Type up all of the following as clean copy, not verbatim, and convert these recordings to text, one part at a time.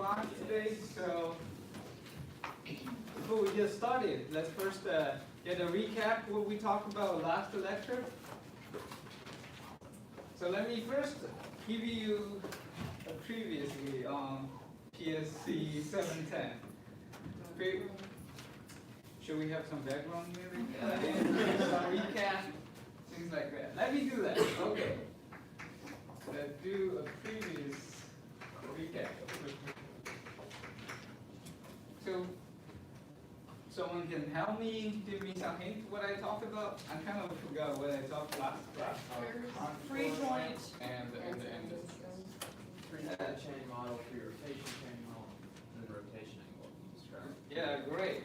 class today. So before we get started, let's first get a recap what we talked about last lecture. So let me first give you a previously on PSC 710. Should we have some background music? Some recap, things like that. Let me do that. Okay. Let's do a previous recap. So someone can help me, give me some hint what I talked about? I kind of forgot what I talked last class. Free joint. And chain model, free rotation chain model, and rotation angle you described. Yeah, great.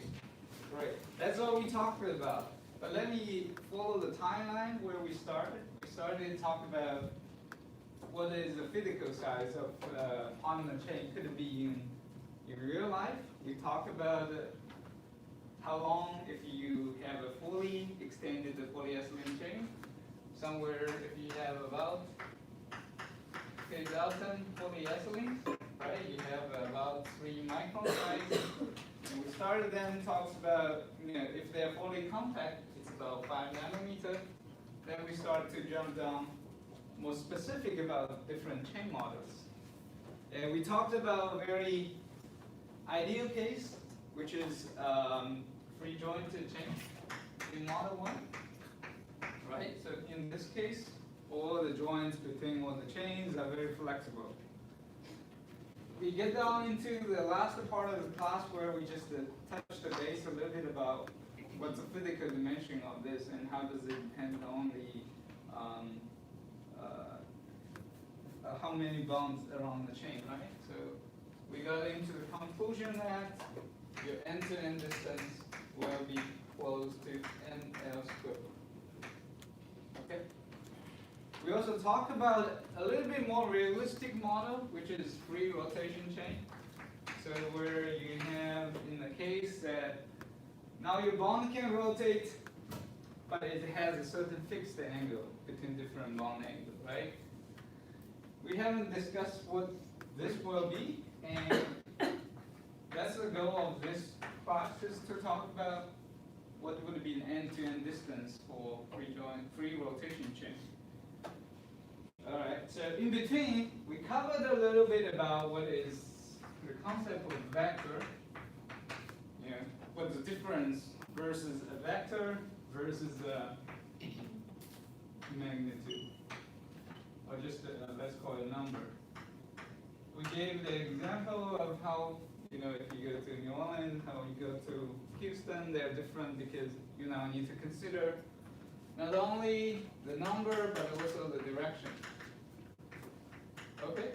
Great. That's what we talked about. But let me follow the timeline where we started. We started to talk about what is the physical size of polymer chain. Could it be in real life? We talked about how long if you have a fully extended polyethylene chain. Somewhere if you have about 10,000 polyethylene, right? You have about 3 micron size. And we started then talks about, if they're fully compact, it's about 5 nanometer. Then we start to jump down more specific about different chain models. And we talked about a very ideal case, which is free jointed chain in model 1, right? So in this case, all the joints between all the chains are very flexible. We get down into the last part of the class where we just touch the base a little bit about what's the physical dimension of this and how does it depend on the how many bonds around the chain, right? So we got into the conclusion that your end-to-end distance will be close to NL squared. Okay. We also talked about a little bit more realistic model, which is free rotation chain. So where you have in the case that now your bond can rotate, but it has a certain fixed angle between different bond angles, right? We haven't discussed what this will be, and that's the goal of this class, is to talk about what would be an end-to-end distance for free rotation chain. Alright, so in between, we covered a little bit about what is the concept of vector. What's the difference versus a vector versus a magnitude, or just let's call it a number. We gave the example of how, if you go to New Orleans, how you go to Houston, they're different because you now need to consider not only the number, but also the direction. Okay?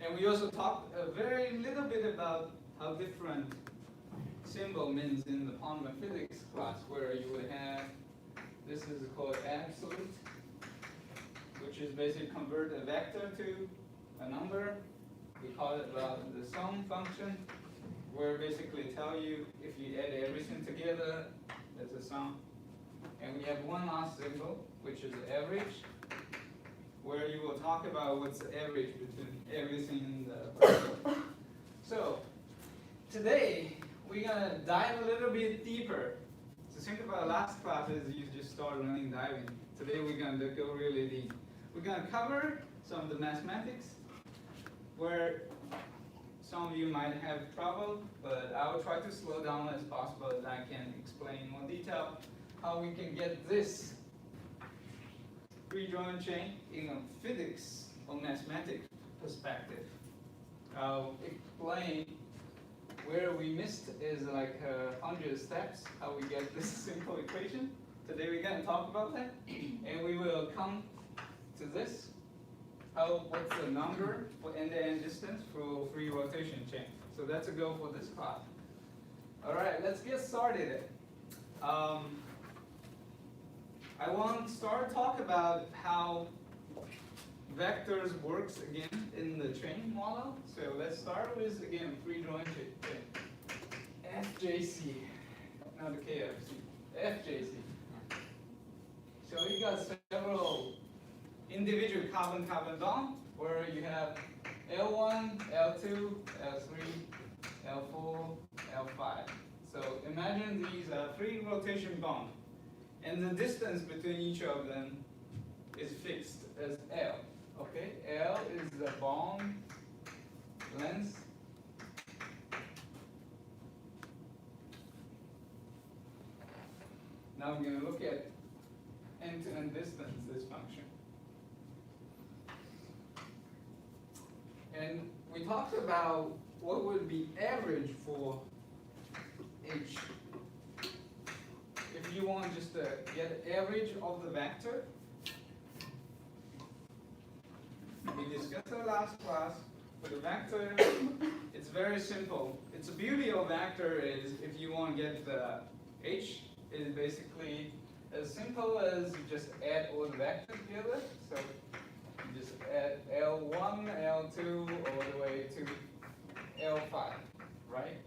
And we also talked a very little bit about how different symbol means in the polymer physics class, where you would have, this is called absolute, which is basically convert a vector to a number. We call it the sum function, where basically tell you if you add everything together, that's a sum. And we have one last symbol, which is average, where you will talk about what's the average between everything in the problem. So today we're gonna dive a little bit deeper. So think about last class as you just started learning diving. Today we're gonna go really deep. We're gonna cover some of the mathematics where some of you might have trouble, but I will try to slow down as possible as I can explain in more detail how we can get this free joint chain in a physics or mathematics perspective. I'll explain where we missed is like 100 steps, how we get this simple equation. Today we're going to talk about that, and we will come to this. What's the number for end-to-end distance for free rotation chain? So that's a go for this class. All right, let's get started. I want to start talk about how vectors works again in the chain model. So let's start with again free joint chain. FJC, not the KFC. FJC. So you got several individual carbon-carbon bond where you have L1, L2, L3, L4, L5. So imagine these are free rotation bonds, and the distance between each of them is fixed as L. Okay, L is the bond length. Now we're going to look at end-to-end distance, this function. And we talked about what would be average for H. If you want just to get average of the vector, we discussed that last class. For the vector, it's very simple. It's the beauty of vector is if you want to get the H, it is basically as simple as you just add all the vectors together. So you just add L1, L2, all the way to L5, right?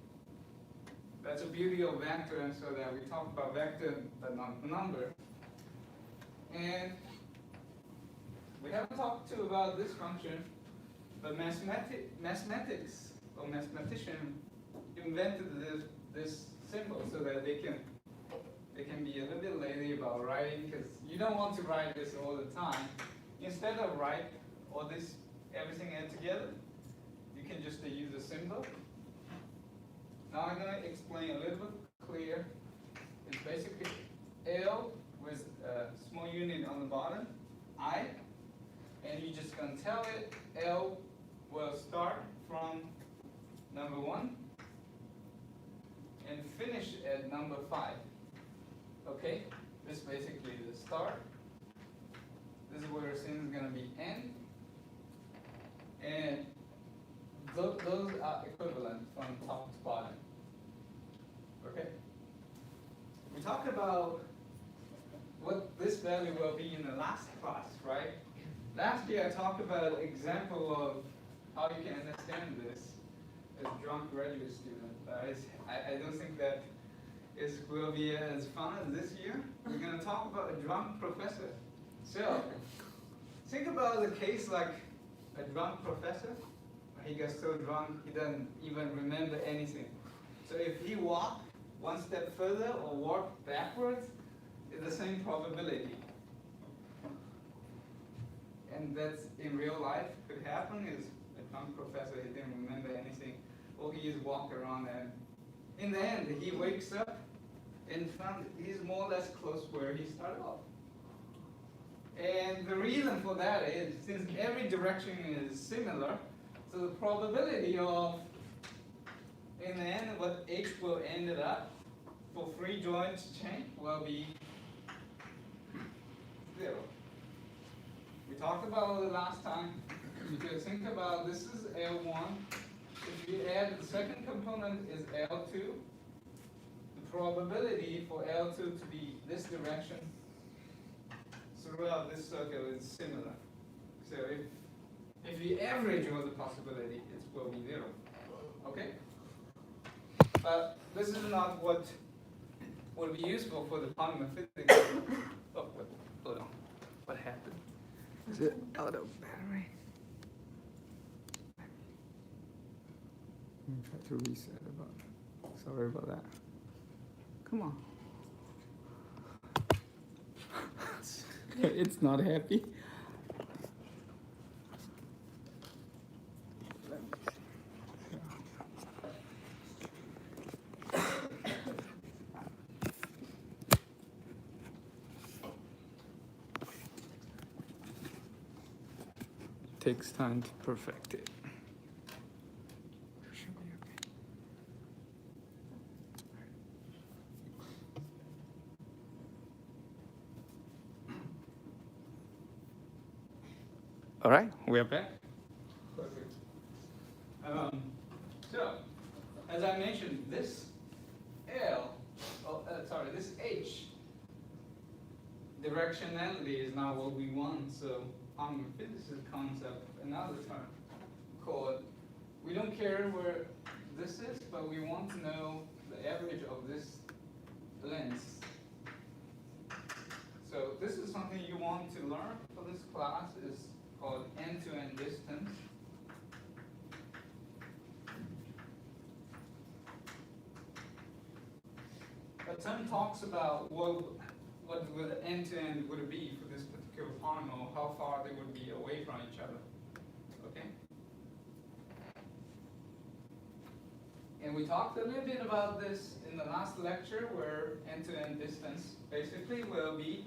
That's the beauty of vector, and so that we talk about vector but not number. And we haven't talked to about this function, but mathematics or mathematician invented this symbol so that they can be a little bit lazy about writing, because you don't want to write this all the time. Instead of write all this everything add together, you can just use a symbol. Now I'm going to explain a little bit clear. It's basically L with a small unit on the bottom, I, and you're just going to tell it L will start from number 1 and finish at number 5. Okay? This is basically the start. This is where things is going to be end. And those are equivalent from top to bottom. Okay? We talked about what this value will be in the last class, right? Last year I talked about an example of how you can understand this as a drunk graduate student. I don't think that will be as fun as this year. We're going to talk about a drunk professor. So, think about the case like a drunk professor. He gets so drunk he doesn't even remember anything. So if he walked one step further or walked backwards, it's the same probability. And that's in real life could happen is a drunk professor, he didn't remember anything, or he just walked around and in the end he wakes up and found he's more or less close where he started off. And the reason for that is since every direction is similar, so the probability of in the end what H will end up for free joint chain will be 0. We talked about it last time. You can think about this is L1. If you add the second component is L2, the probability for L2 to be this direction throughout this circle is similar. So if you average all the possibility, it will be 0. Okay? But this is not what would be useful for the polymer physics. Oh, hold on. What happened? Is it out of battery? Let me try to reset it. Sorry about that. Come on. It's not happy. Takes time to perfect it. Should be okay. All right, we are back. Perfect. So, as I mentioned, this this H directionality is not what we want. So, physicist comes up another term called, we don't care where this is, but we want to know the average of this length. So this is something you want to learn for this class, is called end-to-end distance. term talks about what would end-to-end would be for this particular polynomial, how far they would be away from each other. Okay? And we talked a little bit about this in the last lecture, where end-to-end distance basically will be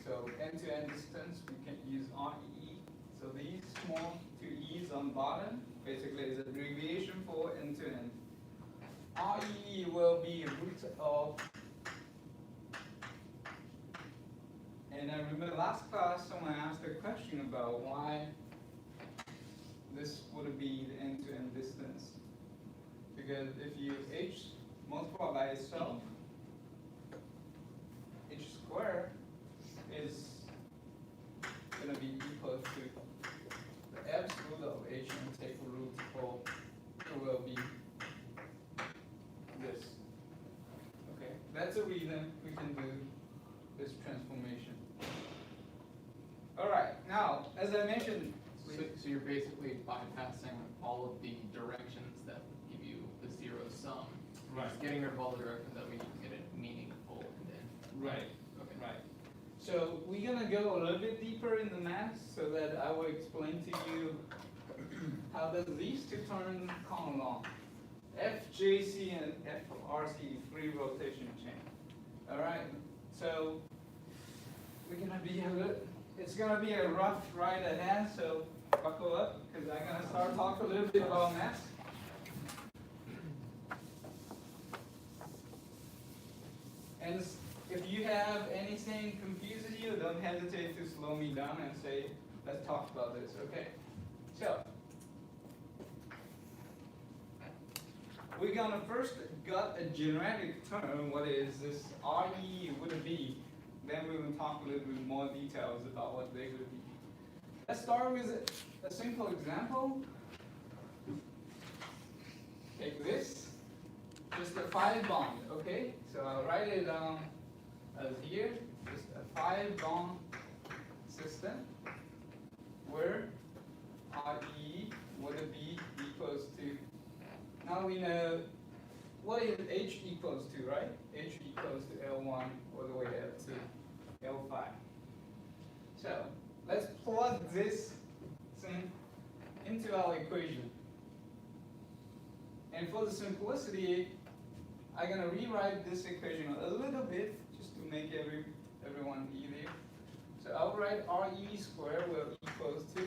so end-to-end distance we can use RE. So these small two e's on bottom basically is abbreviation for end-to-end. RE will be root of, and I remember last class someone asked a question about why this would be the end-to-end distance. Because if you h multiply by itself, h squared is going to be equal to the absolute of h and take root of, it will be this. Okay, that's a reason we can do this transformation. Alright, now, as I mentioned, So you're basically bypassing all of the directions that give you the zero sum. Right. Just getting rid of all the directions that we need to get it meaningful and then. right, Okay. right. So we're gonna go a little bit deeper in the math so that I will explain to you how does these two terms come along. FJC and FRC, free rotation chain. Alright, so we're gonna be it's gonna be a rough ride ahead, so buckle up, because I'm gonna start talking a little bit about math. And if you have anything confuses you, don't hesitate to slow me down and say, let's talk about this, okay? So, we're gonna first got a generic term, what is this RE would be, then we will talk a little bit more details about what they would be. Let's start with a simple example. Take this, just a 5 bond, okay? So I'll write it down as here, just a 5 bond system where RE would be equals to, now we know what is H equals to, right? H equals to L1 all the way up to L5. So let's plug this thing into our equation. And for the simplicity, I'm gonna rewrite this equation a little bit just to make everyone easier. So I'll write RE squared will equals to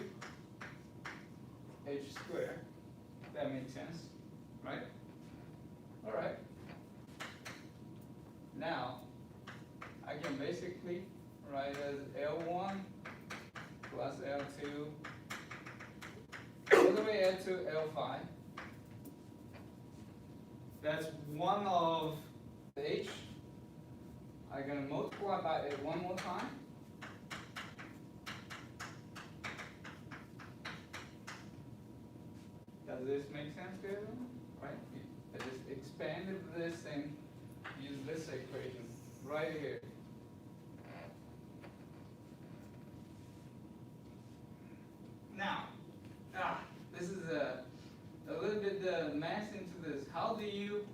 H squared. That makes sense, right? All right. Now I can basically write as L1 plus L2 all the way up to L5. That's one of the H. I'm going to multiply by it one more time. Does this make sense to everyone? Right? I just expanded this and used this equation right here. Now, this is a little bit math into this. How do you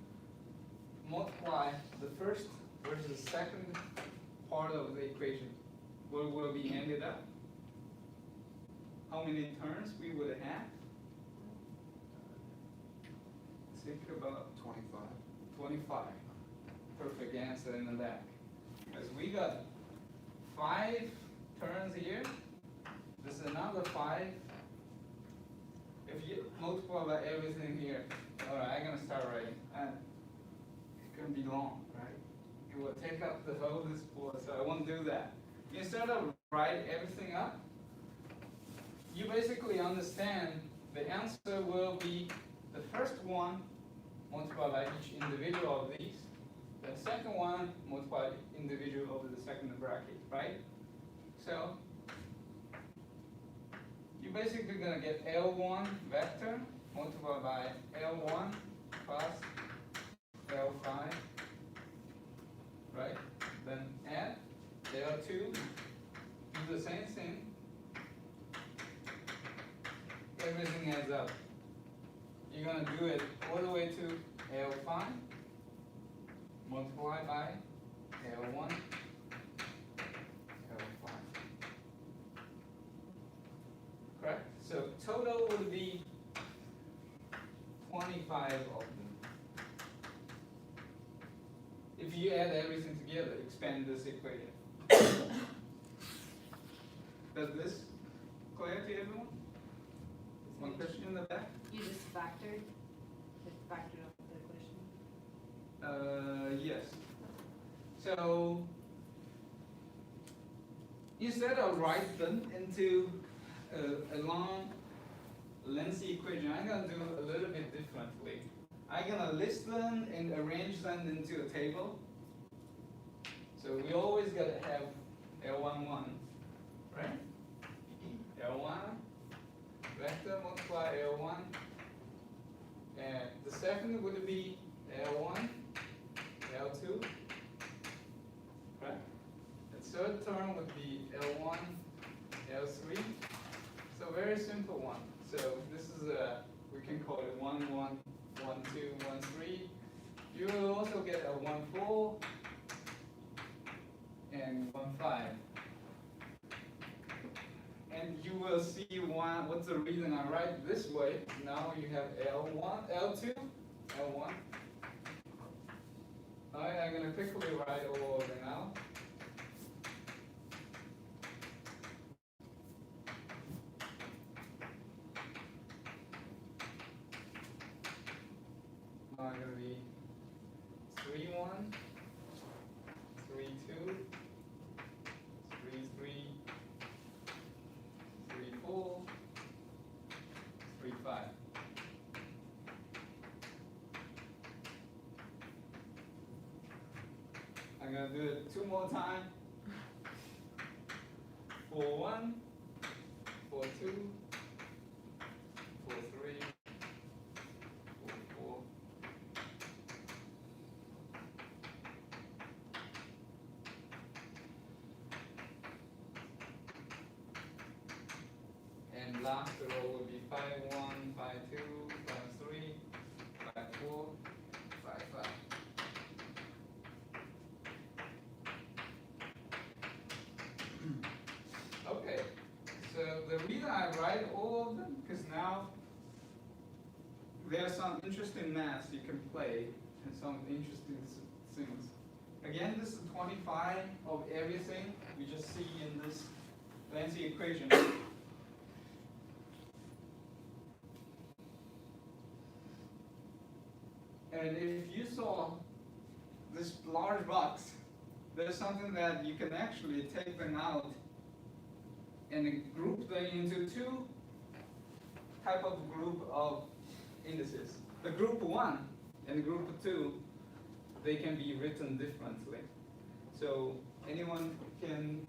multiply the first versus second part of the equation? Where will be ended up? How many terms we would have? Think about 25. 25. Perfect answer in the back. Because we got 5 terms here. This is another 5. If you multiply by everything here, alright, I'm gonna start writing. And it's gonna be long, right? It will take up the whole this board, so I won't do that. Instead of writing everything up, you basically understand the answer will be the first one multiplied by each individual of these. The second one multiplied individual over the second bracket, right? So you're basically going to get L1 vector multiplied by L1 plus L5, right? Then add L2, do the same thing. everything adds up. You're gonna do it all the way to L5, multiply by L1, L5. Correct? So total would be 25 of them. If you add everything together, expand this equation. Does this clear to everyone? One question in the back? You just factored up the equation. Yes. So instead of write them into a long, lengthy equation, I'm gonna do a little bit differently. I'm gonna list them and arrange them into a table. So we always gotta have L11, right? L1, vector multiply L1, and the second would be L1, L2, right? The third term would be L1, L3. So very simple one. So this is we can call it 1, 1, 1, 2, 1, 3. You will also get a 1, 4 and 1, 5. And you will see what's the reason I write this way. Now you have L1, L2, L1. Alright, I'm going to quickly write all of them out. Now I'm going to be 3, 1, 3, 2, 3, 3, 3, 4, 3, 5. I'm going to do it 2 more times. 4, 1, 4, 2, 4, 3, 4, 4. And last row will be 5, 1, 5, 2, 5, 3, 5, 4, 5, 5. Okay, so the reason I write all of them, because now there's some interesting math you can play and some interesting things. Again, this is 25 of everything we just see in this fancy equation. And if you saw this large box, there's something that you can actually take them out and group them into two type of group of indices. The group 1 and group 2, they can be written differently. So anyone can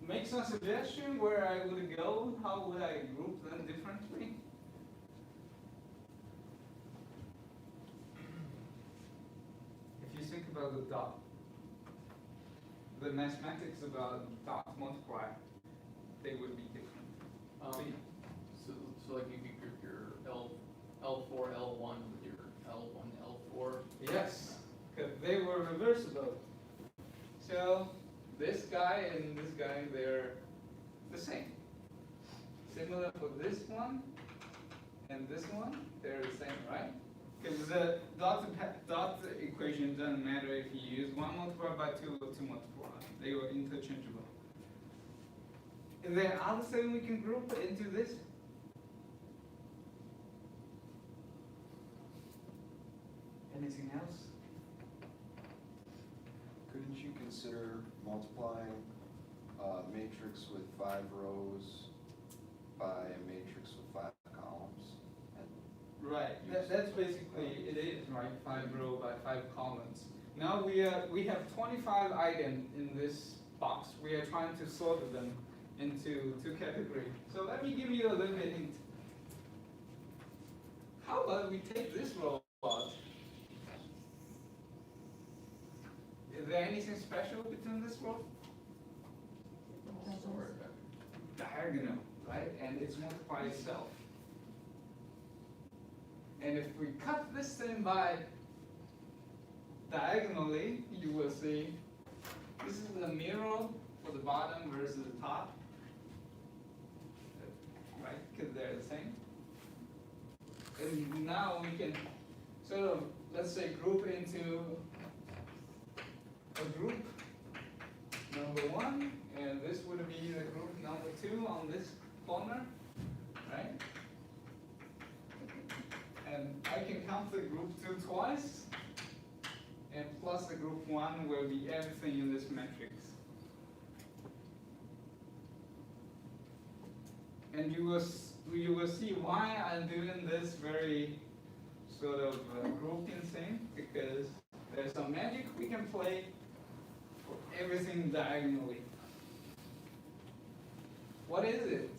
make some suggestion where I would go, how would I group them differently? If you think about the dot, the mathematics about dot multiply, they would be different. So like you could group your L4, L1 with your L1, L4. Yes, because they were reversible. So this guy and this guy, they're the same. Similar for this one and this one, they're the same, right? Because the dot equation doesn't matter if you use 1 multiplied by 2 or 2 multiplied. They were interchangeable. Is there other thing we can group into this? Anything else? Couldn't you consider multiplying a matrix with 5 rows by a matrix with 5 columns? And Right. That's basically it is, right? 5 row by 5 columns. Now we have 25 items in this box. We are trying to sort them into 2 categories. So let me give you a little bit hint. How about we take this row out? Is there anything special between this row? Diagonal, right? And it's multiplied itself. And if we cut this thing by diagonally, you will see this is the mirror for the bottom versus the top, right? Because they're the same. And now we can sort of, let's say, group into a group number 1, and this would be the group number 2 on this corner, right? And I can count the group 2 twice, and plus the group 1 will be everything in this matrix. And you will see why I'm doing this very sort of grouping thing, because there's some magic we can play for everything diagonally. What is it?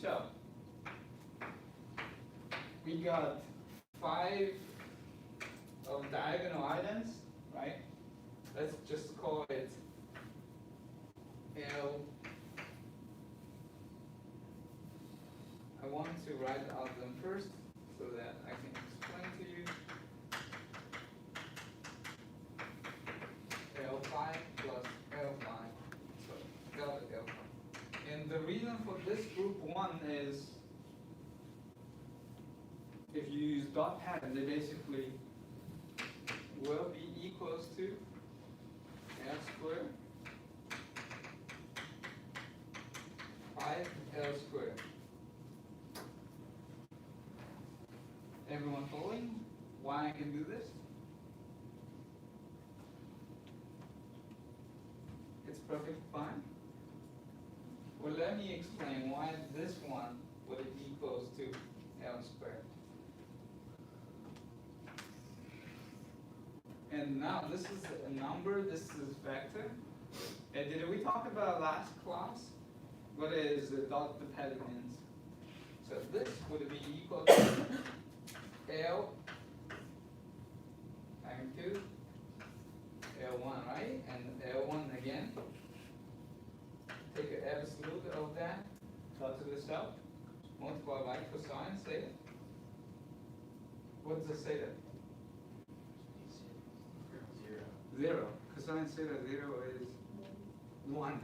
So, we got 5 of diagonal items, right? Let's just call it L. I want to write out them first so that I can explain to you. L5 plus L5, so delta L5. And the reason for this group 1 is, if you use dot pattern, they basically will be equals to L squared 5L squared. Everyone following why I can do this? It's perfectly fine. Well, let me explain why this one would equals to L squared. And now this is a number, this is vector. And did we talk about last class? What is the dot dependence? So this would be equal to L times 2, L1, right? And L1 again. Take an absolute of that, dot to the south, multiply by cosine theta. What does it say there? 0. Cosine theta 0 is 1.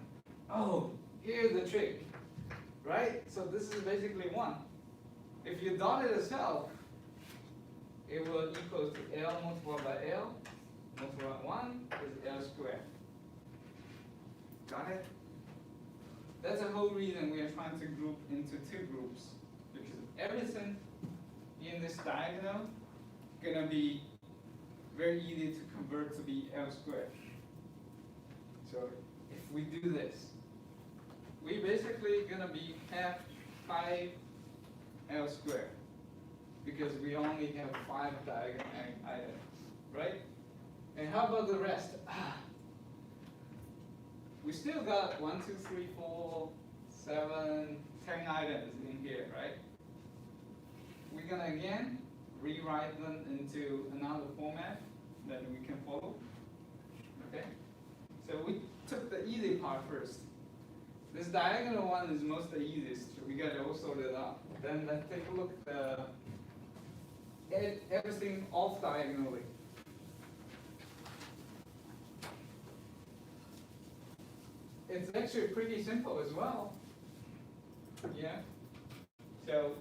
Oh, here's the trick, right? So this is basically 1. If you dot it itself, it will equal to L multiplied by L multiplied by 1 is L squared. Got it? That's the whole reason we are trying to group into 2 groups, because everything in this diagonal gonna be very easy to convert to be L squared. So if we do this, we basically gonna be half 5 L squared, because we only have 5 diagonal items, right? And how about the rest? We still got 1, 2, 3, 4, 7, 10 items in here, right? We're gonna again rewrite them into another format that we can follow. Okay? So we took the easy part first. This diagonal one is most the easiest. We got it all sorted out. Then let's take a look at everything off diagonally. It's actually pretty simple as well. Yeah. So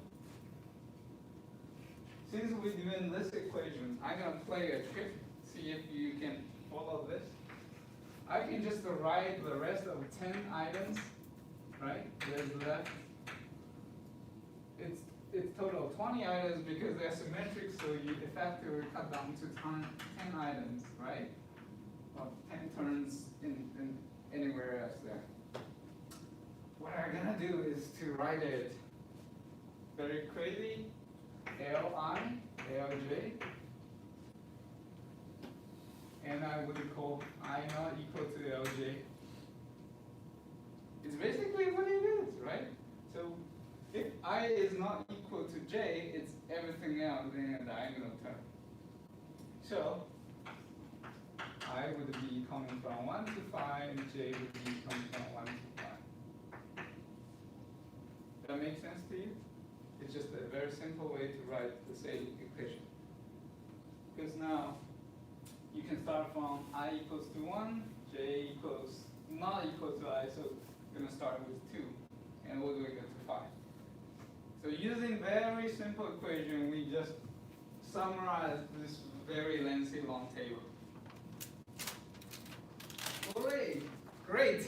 since we're doing this equation, I'm gonna play a trick, see if you can follow this. I can just write the rest of 10 items, right? There's left. It's total of 20 items because they're symmetric, so you effectively cut down to 10 items, right? Or 10 turns in anywhere else there. What I'm gonna do is to write it very crazy. Li, Lj, and I would call I not equal to Lj. It's basically what it is, right? So if I is not equal to j, it's everything else in a diagonal term. So I would be coming from 1 to 5, j would be coming from 1 to 5. That make sense to you? It's just a very simple way to write the same equation. Because now you can start from I equals to 1, j equals not equal to I, so we're going to start with 2, and all the way get to 5. So using very simple equation, we just summarize this very lengthy long table. Hooray! Great!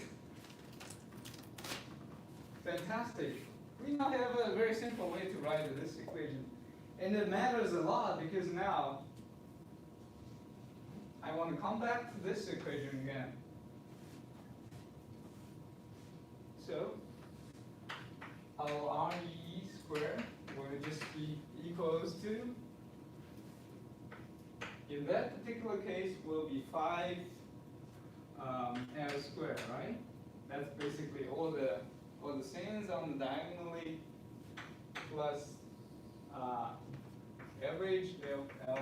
Fantastic. We now have a very simple way to write this equation. And it matters a lot because now I want to come back to this equation again. So our RE squared will just be equals to, in that particular case, will be 5 L squared, right? That's basically all the sins on the diagonally plus average Li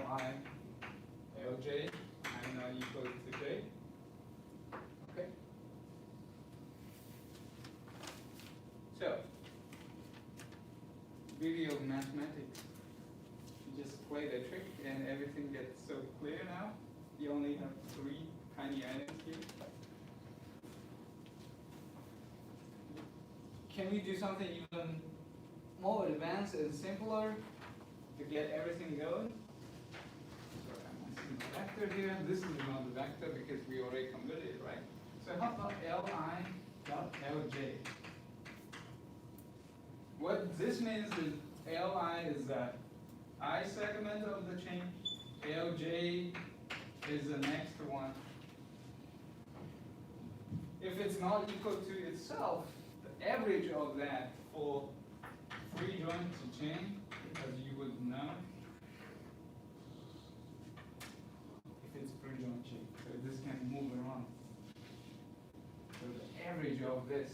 Lj I not equal to j. Okay. So beauty of mathematics. You just play the trick and everything gets so clear now. You only have 3 tiny items here. Can we do something even more advanced and simpler to get everything going? Sorry, I'm missing the vector here. This is not the vector because we already converted it, right? So how about Li dot Lj? What this means is Li is the I segment of the chain. Lj is the next one. If it's not equal to itself, the average of that for free joint to chain, as you would know, if it's free joint chain, so this can move around. So the average of this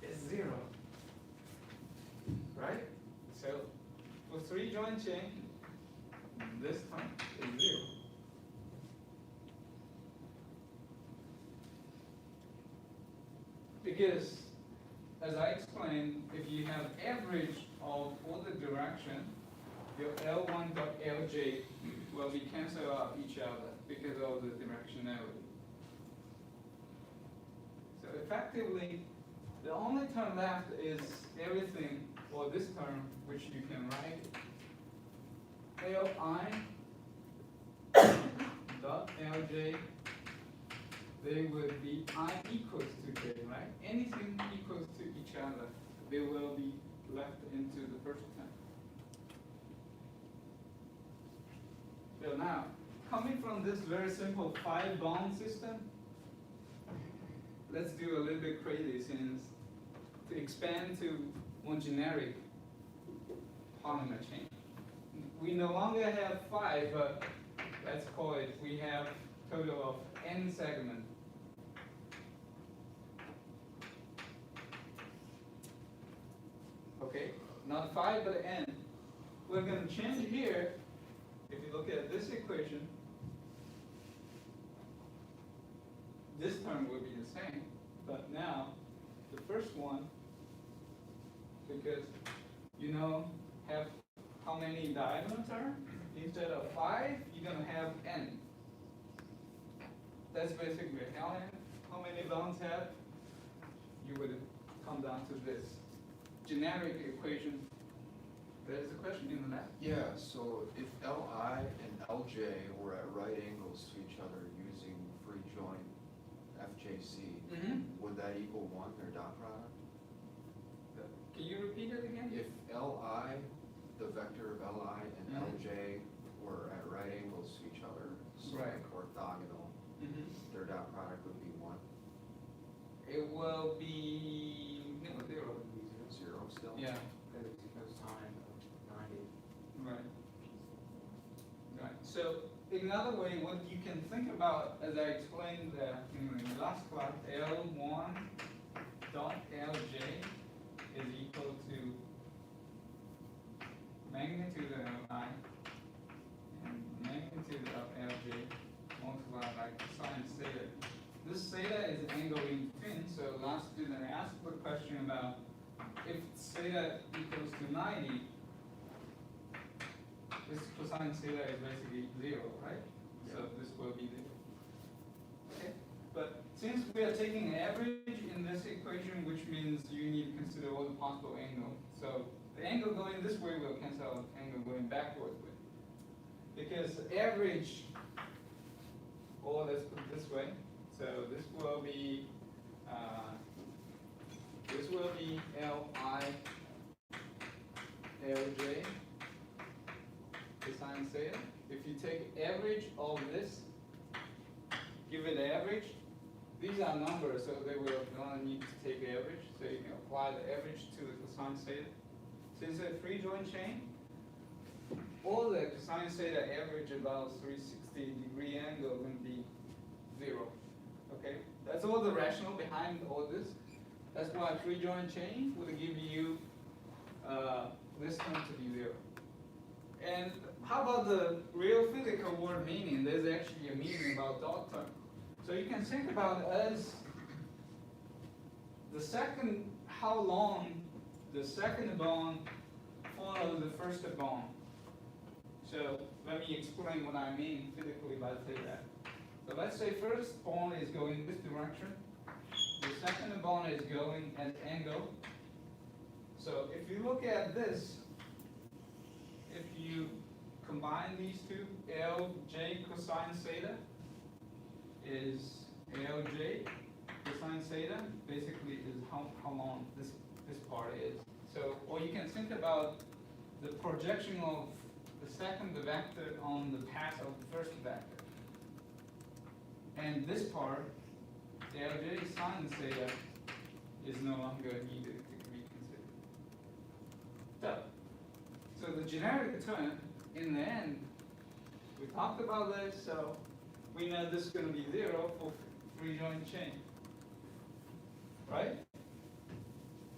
is 0, right? So for 3 joint chain, this term is 0. Because, as I explained, if you have average of all the direction, your L1 dot Lj will be cancel out each other because of the directionality. So effectively, the only term left is everything for this term, which you can write Li dot Lj. They would be I equals to j, right? Anything equals to each other, they will be left into the first term. So now, coming from this very simple 5 bond system, let's do a little bit crazy since to expand to one generic polymer chain. We no longer have 5, but let's call it, we have total of n segments. Okay, not 5 but n. We're going to change here. If you look at this equation, this term will be the same, but now the first one, because you know have how many diagonal terms? Instead of 5, you're going to have n. That's basically how many bonds have? You would come down to this generic equation. There's a question in the left. Yeah, so if Li and Lj were at right angles to each other using free joint FJC, would that equal 1, their dot product? Can you repeat it again? If Li, the vector of Li and Lj were at right angles to each other, so Right. like orthogonal, their dot product would be 1. It will be 0. 0 still? Yeah. Because time of 90. Right. Right. So another way, what you can think about, as I explained in the last class, L1 dot Lj is equal to magnitude of Li and magnitude of Lj multiplied by cosine theta. This theta is angle in between. So last student asked the question about if theta equals to 90, this cosine theta is basically 0, right? So this will be 0. Okay? But since we are taking average in this equation, which means you need to consider all the possible angles. So the angle going this way will cancel out the angle going backwards with. Because average, or let's put it this way. So this will be Li Lj cosine theta. If you take average of this, give it average. These are numbers, so they will not need to take average. So you can apply the average to the cosine theta. Since it's a free joint chain, all the cosine theta average about 360-degree angle will be 0. Okay, that's all the rationale behind all this. That's why a free joint chain would give you this term to be 0. And how about the real physical word meaning? There's actually a meaning about dot term. So you can think about it as the second, how long the second bond follows the first bond. So let me explain what I mean physically by say that. So let's say first bond is going this direction. The second bond is going at angle. So if you look at this, if you combine these two, Lj cosine theta is Lj cosine theta, basically is how long this part is. So, or you can think about the projection of the second vector on the path of the first vector. And this part, Lj sine theta, is no longer needed to be considered. So the generic term, in the end, we talked about this, so we know this is going to be 0 for free joint chain. Right?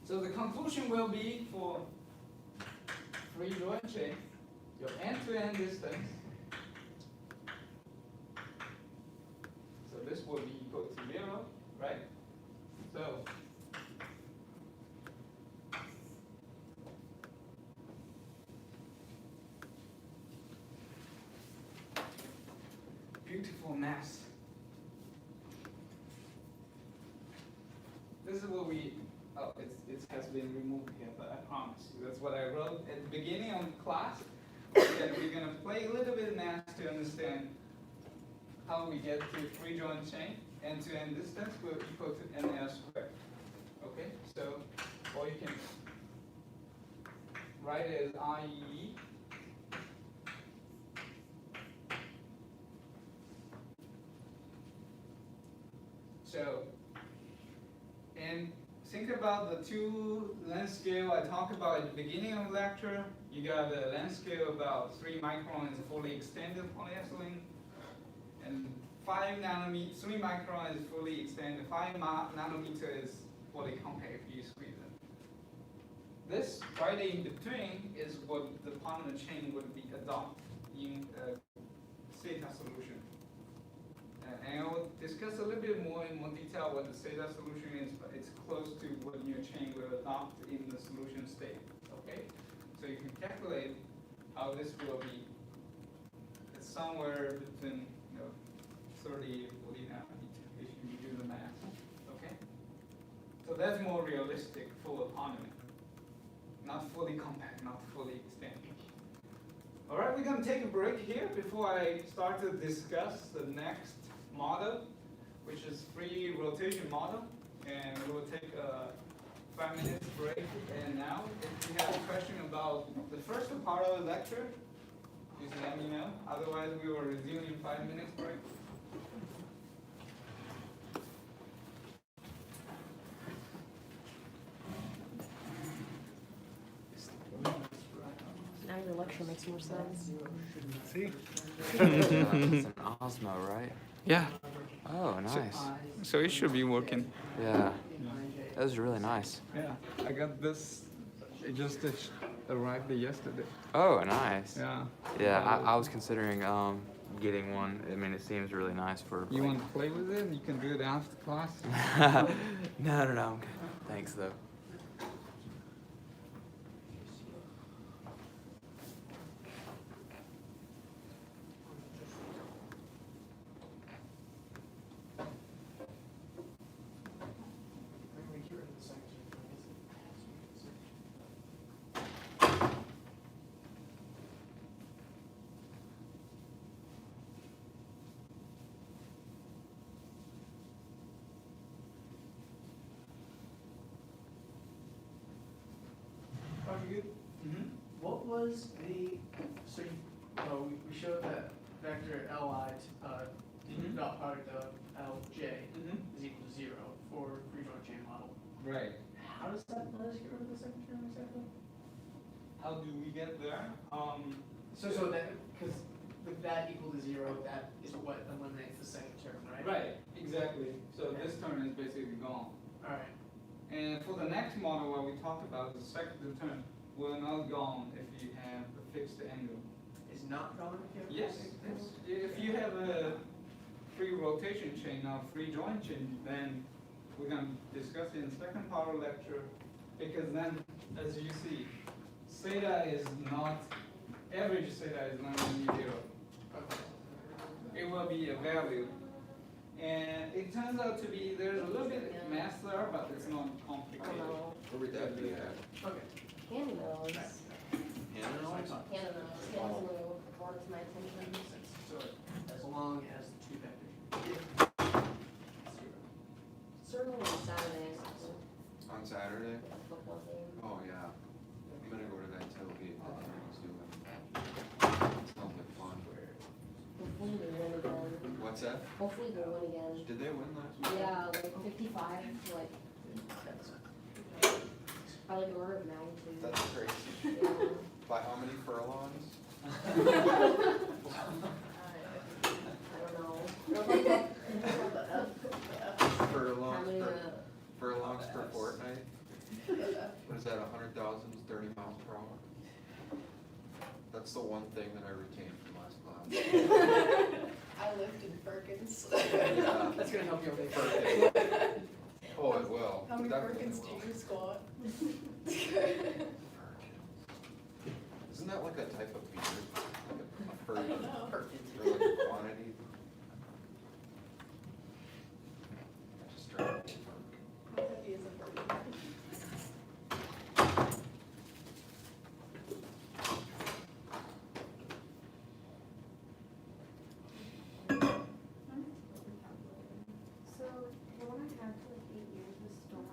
So the conclusion will be for free joint chain, your end-to-end distance. So this will be equal to 0, right? So beautiful mass. This is what we, it has been removed here, but I promise you, that's what I wrote at the beginning of the class. And we're going to play a little bit of math to understand how we get to free joint chain. End-to-end distance will equal to NL squared. Okay, so, or you can write it as IE. So, and think about the two length scale I talked about at the beginning of the lecture. You got a length scale about 3 micron is fully extended polyethylene, and 5 nanometer, 3 micron is fully extended, 5 nanometer is fully compact if you squeeze it. This right in between is what the polymer chain would be adopted in theta solution. And I will discuss a little bit more in more detail what the theta solution is, but it's close to what your chain will adopt in the solution state. Okay? So you can calculate how this will be. It's somewhere between 30 and 40 nanometer if you do the math. Okay? So that's more realistic for a polymer. Not fully compact, not fully extended. All right, we're going to take a break here before I start to discuss the next model, which is free rotation model, and we will take a 5 minutes break. And now, if you have a question about the first part of the lecture, just let me know. Otherwise, we will resume in 5 minutes break. Now your lecture makes more sense. See? It's an Osmo, right? Yeah. Oh, nice. So it should be working. Yeah. That was really nice. Yeah, I got this. It just arrived yesterday. Oh, nice. Yeah. Yeah, I was considering getting one. I mean, it seems really nice for. You want to play with it? You can do it after class. No, I'm good. Thanks, though. was the, so you, we showed that vector Li, dot product of Lj is equal to 0 for free joint chain model. Right. How does that let us get rid of the second term exactly? How do we get there? So that, because with that equal to 0, that is what eliminates the second term, right? Right, exactly. So this term is basically gone. Alright. And for the next model, what we talked about, the second term will not gone if you have a fixed angle. Is not gone if you have Yes, if you have a free rotation chain or free joint chain, then we're going to discuss it in the second part of the lecture, because then, as you see, theta is not, average theta is not going to be 0. Okay. It will be a value. And it turns out to be, there's a little bit of math there, but it's not complicated. Oh, Where would that be at? Okay. Candy nose. Hannah? Candy nose. Candy nose brought it to my attention. So as long as the two vectors. Certainly on Saturday, On Saturday? a football game. Oh, yeah. I'm gonna go to that tailgate that Henry's doing. Sounds like fun. Hopefully they win again. What's that? Hopefully they win again. Did they win last week? Yeah, like 55, like, by like an order of magnitude. That's crazy. Yeah. By how many furlongs? I don't know. How Furlongs many, per, furlongs per fortnight? What is that, 100,000 is 30 miles per hour? That's the one thing that I retained from last class. I lived in Perkins. Yeah. That's gonna help you with Perkins. Oh, it will. How many Definitely Perkins will. do you squat? Perkins. Isn't that like a type of beer? Like a I don't know. Or like a quantity? I just drank a Perk. How heavy is a Perkin? So the one I had for like 8 years was Storm,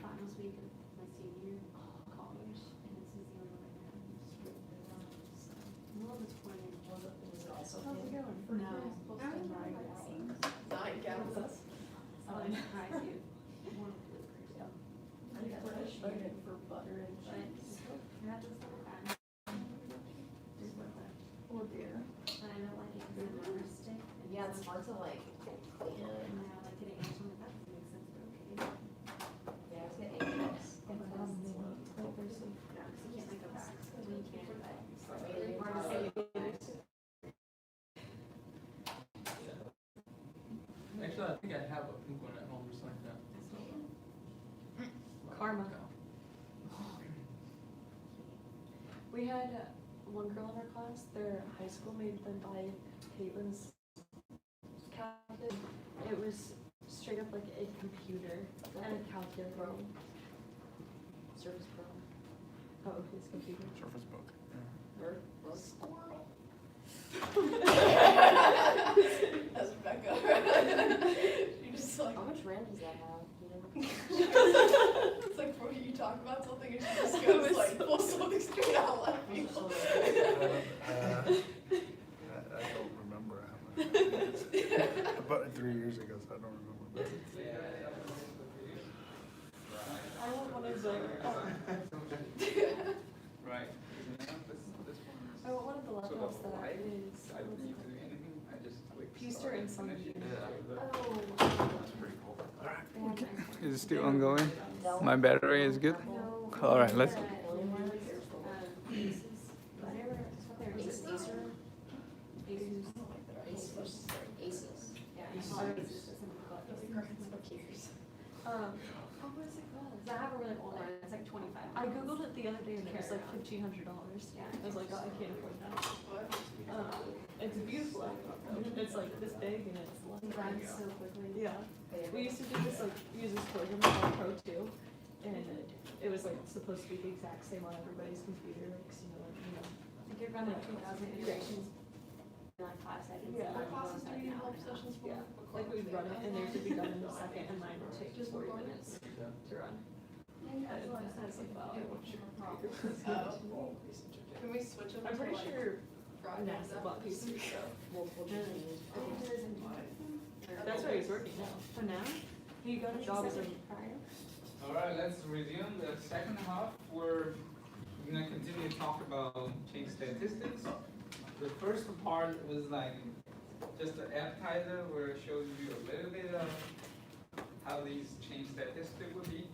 finals week of my senior college, and this is the only one I have. It's really good one, so. Well, the 20. Was it also How's it candy? going? No. I was right. Nine gallons. Oh, I'm surprised you. One of the crazy. I got frustrated for butter and cheese. I had this little bag. Just with the, Oh dear. but I don't like it because it's a stick. and Yeah, it's hard to like clean it. And now like getting into it, that doesn't make sense, but okay. Yeah, it's get eggs. Yeah, because you can't like go back, so you can't, but. Maybe Or it's say hard. you- Actually, I think I have a pink one at home or something like that. Karma. No. We had one girl in our class, their high school made them buy Caitlin's calculator. It was straight up like a computer and a calculator. Surface Pro. Oh, his computer. Surface Book. Or squirrel. That's Becca. You're just like, How much RAM does that have, you know? it's like, bro, you talk about something and she just goes like, full something straight out laughing. I don't remember how much. About 3 years ago, so I don't remember. But I want one of the, Right. This one is. I want one of the So laptops the that light, is, I don't need to do anything, I just click. Puster start and some finish. Yeah. oh. That's pretty cool. Is it still ongoing? Dell. My battery is good? All right, let's. Acer. Asus. Yeah, Asus. I saw it, it's just something called Asus. What was it called? 'Cause I have a really old one, it's like 25. I googled it the other day and it was like $1,500. Yeah. I was like, oh, I can't afford that. What? It's a beautiful laptop though. It's like this big and it's It runs so quickly. Yeah. We used to do this like use this program called Pro 2, and it was like supposed to be the exact same on everybody's computer, like I could run like 2,000 iterations in like 5 seconds. Yeah. What classes do you have sessions for? yeah. Like we'd run it and theirs would be done in a second and mine would take just 40 minutes to run. Yeah, That's what I was about. Can we switch them I'm to pretty like sure Fridays NASA after bought this PSC, week? multiple changes. I think there isn't one. That's where he's working now. For now? He got a job as a prior. All right, let's resume the second half. We're gonna continue to talk about change statistics. The first part was like just an appetizer where it shows you a little bit of how these change statistics would be.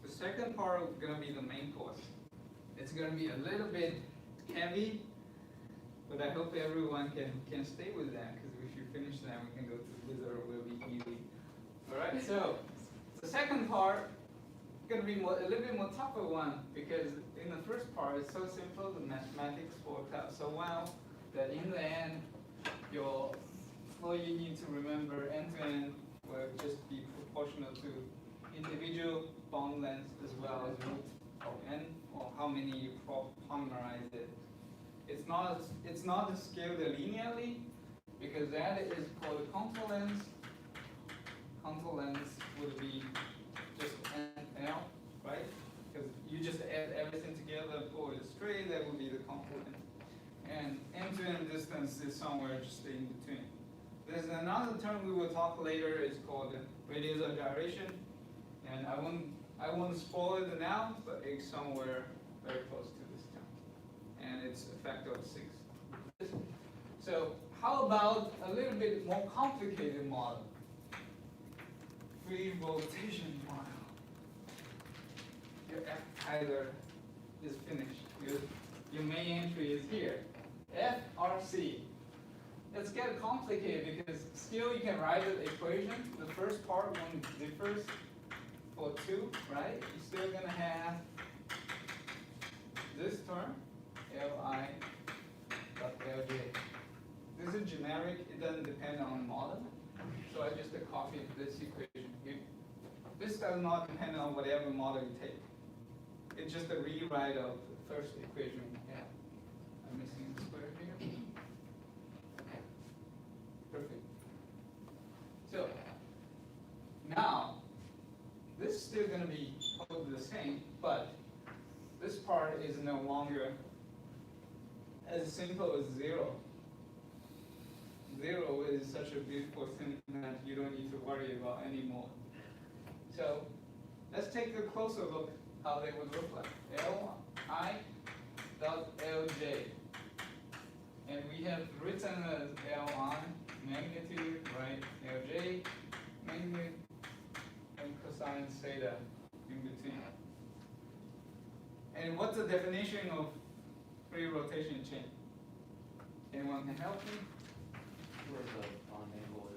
The second part is gonna be the main course. It's gonna be a little bit heavy, but I hope everyone can stay with that, because if you finish that, we can go to the wizard, it will be easy. All right, so the second part gonna be a little bit more tougher one, because in the first part it's so simple, the mathematics worked out so well that in the end, all you need to remember end-to-end will just be proportional to individual bond lengths as well as root of n, or how many you polymerize it. It's not scaled linearly, because that is called contour length. Contour length would be just n L, right? Because you just add everything together, pull it straight, that would be the contour length. And end-to-end distance is somewhere just in between. There's another term we will talk later, it's called radius of gyration. And I won't spoil it now, but it's somewhere very close to this term. And it's a factor of 6. So how about a little bit more complicated model? Free rotation model. Your appetizer is finished. Your main entry is here. FRC. Let's get complicated, because still you can write the equation. The first part one differs for 2, right? You're still gonna have this term, Li dot Lj. This is generic, it doesn't depend on the model. So I just copied this equation. This does not depend on whatever model you take. It's just a rewrite of the first equation we have. I'm missing a square here. Okay. Perfect. So now this is still going to be totally the same, but this part is no longer as simple as 0. 0 is such a beautiful thing that you don't need to worry about anymore. So let's take a closer look how they would look like. Li dot Lj. And we have written as Li magnitude, right? Lj magnitude and cosine theta in between. And what's the definition of free rotation chain? Anyone can help me? Where the bond angle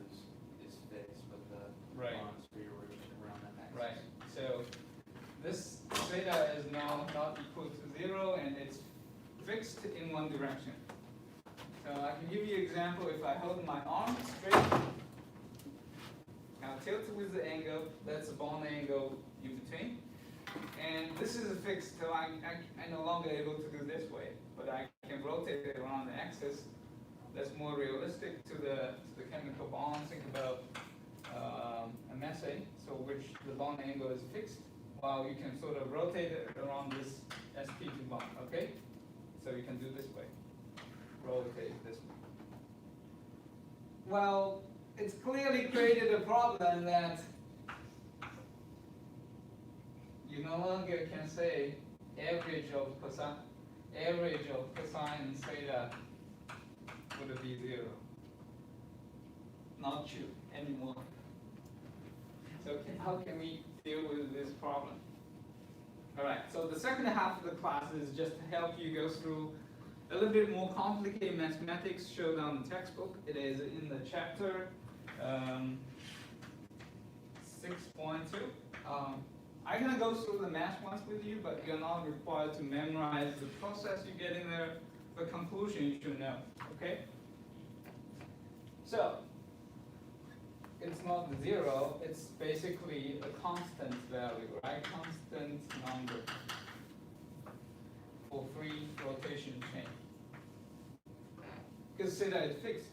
is fixed, but the Right. bonds free rotation around that axis. Right. So this theta is now not equal to 0, and it's fixed in one direction. So I can give you an example. If I hold my arm straight, now tilt with the angle, that's the bond angle in between. And this is a fixed, so I'm no longer able to do this way, but I can rotate it around the axis. That's more realistic to the chemical bond. Think about a methane, so which the bond angle is fixed, while you can sort of rotate it around this sp2 bond, okay? So you can do this way, rotate this way. Well, it's clearly created a problem that you no longer can say average of cosine theta would be 0. Not true anymore. So how can we deal with this problem? All right, so the second half of the class is just to help you go through a little bit more complicated mathematics shown on the textbook. It is in the chapter 6.2. I'm going to go through the math ones with you, but you're not required to memorize the process you get in there. The conclusion you should know, okay? So, it's not 0, it's basically a constant value, right? Constant number for free rotation chain. Because theta is fixed.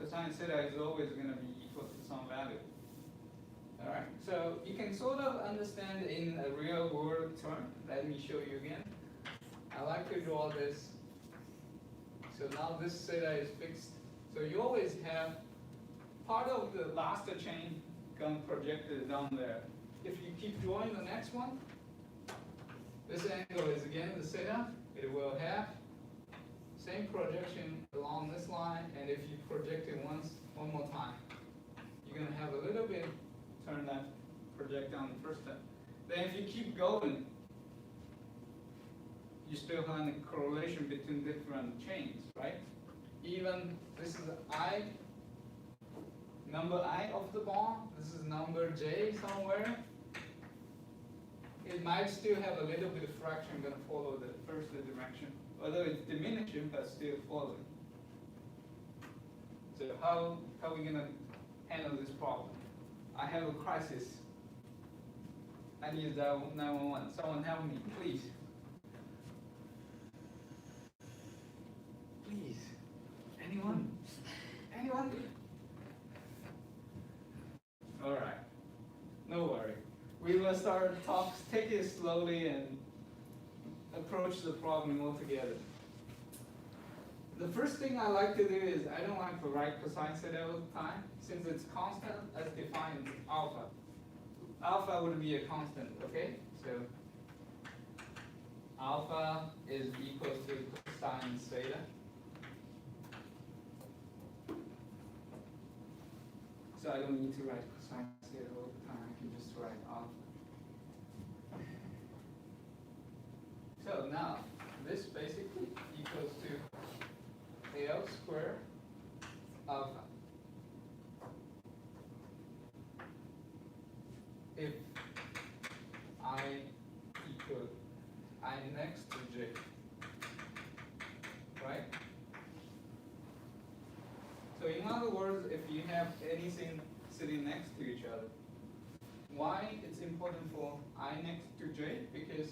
Cosine theta is always going to be equal to some value. Alright, so you can sort of understand in a real world term. Let me show you again. I like to draw this. So now this theta is fixed. So you always have part of the last chain come projected down there. If you keep drawing the next one, this angle is again the theta. It will have same projection along this line, and if you project it one more time, you're gonna have a little bit turn left, project down the first step. Then if you keep going, you still have a correlation between different chains, right? Even this is I, number I of the bond, this is number J somewhere. It might still have a little bit of fraction gonna follow the first direction, although it's diminishing but still following. So how are we gonna handle this problem? I have a crisis. I need dial 911. Someone help me, please. Please. Anyone? Anyone? All right. No worry. We will start talks. Take it slowly and approach the problem altogether. The first thing I like to do is I don't like to write cosine theta all the time. Since it's constant, let's define alpha. Alpha would be a constant, okay? So alpha is equal to cosine theta. So I don't need to write cosine theta all the time. I can just write alpha. So now this basically equals to L squared alpha. If I equal I next to J, right? So in other words, if you have anything sitting next to each other, why it's important for I next to J? Because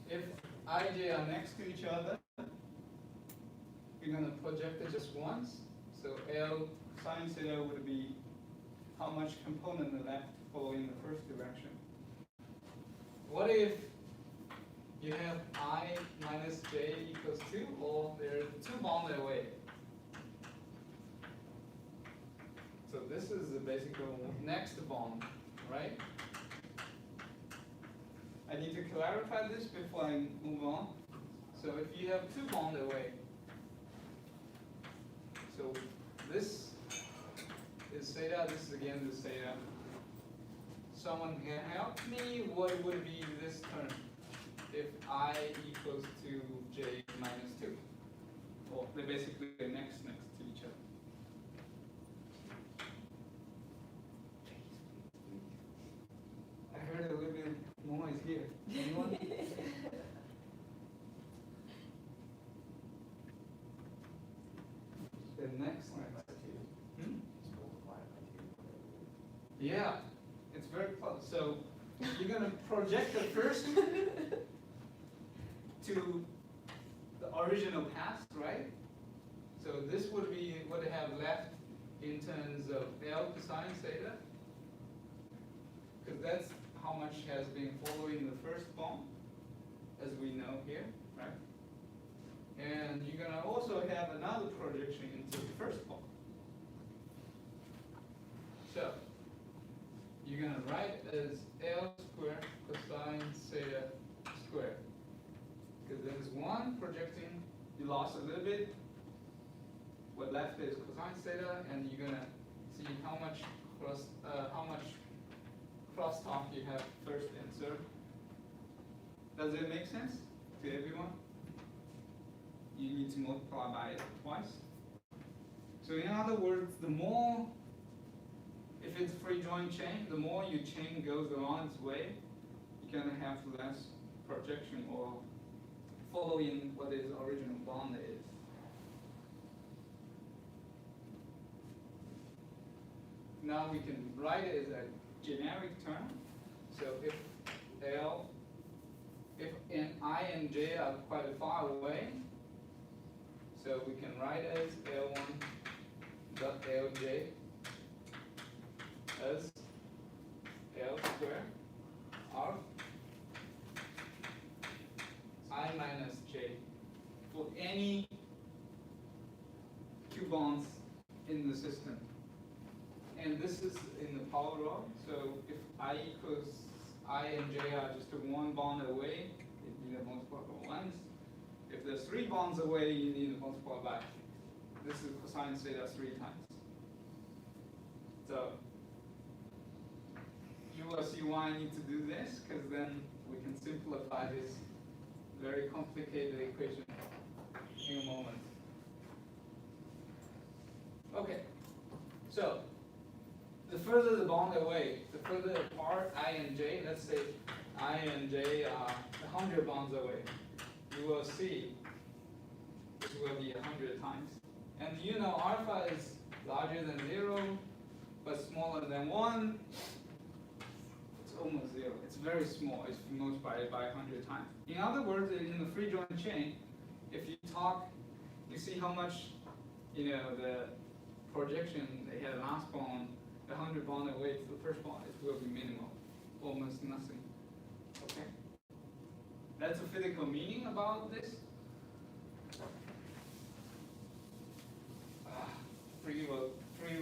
if I, J are next to each other, we're going to project it just once. So L sine theta would be how much component left following the first direction. What if you have I minus J equals 2, or there are two bonded away? So this is the basic next bond, right? I need to clarify this before I move on. So if you have two bonded away, so this is theta, this is again the theta. Someone can help me, what would be this term if I equals to J minus 2? Well, they're basically next to each other. I heard a little bit of noise here. Anyone? The next one. Yeah, it's very close. So you're gonna project the first to the original past, right? So this would be what I have left in terms of L cosine theta, because that's how much has been following the first bond, as we know here, right? And you're gonna also have another projection into the first bond. So you're gonna write as L squared cosine theta squared, because there's one projecting, you lost a little bit. What left is cosine theta, and you're gonna see how much crosstalk you have first insert. Does it make sense to everyone? You need to multiply by it twice. So in other words, the more, if it's free joint chain, the more your chain goes along its way, you're gonna have less projection or following what its original bond is. Now we can write it as a generic term. So if I and J are quite far away, so we can write as L1 dot Lj as L square of I minus J for any Q bonds in the system. And this is in the power law, so if I equals I and J are just one bond away, you need to multiply by ones. If there's 3 bonds away, you need to multiply by, this is cosine theta 3 times. So you will see why I need to do this, because then we can simplify this very complicated equation in a moment. Okay, so the further the bond away, the further apart I and J, let's say I and J are 100 bonds away, you will see it will be 100 times. And you know alpha is larger than 0, but smaller than 1. It's almost 0. It's very small. It's multiplied by 100 times. In other words, in the free joint chain, if you talk, you see how much, the projection they had last bond, 100 bond away to the first bond, it will be minimal, almost nothing. Okay? That's the physical meaning about this. Free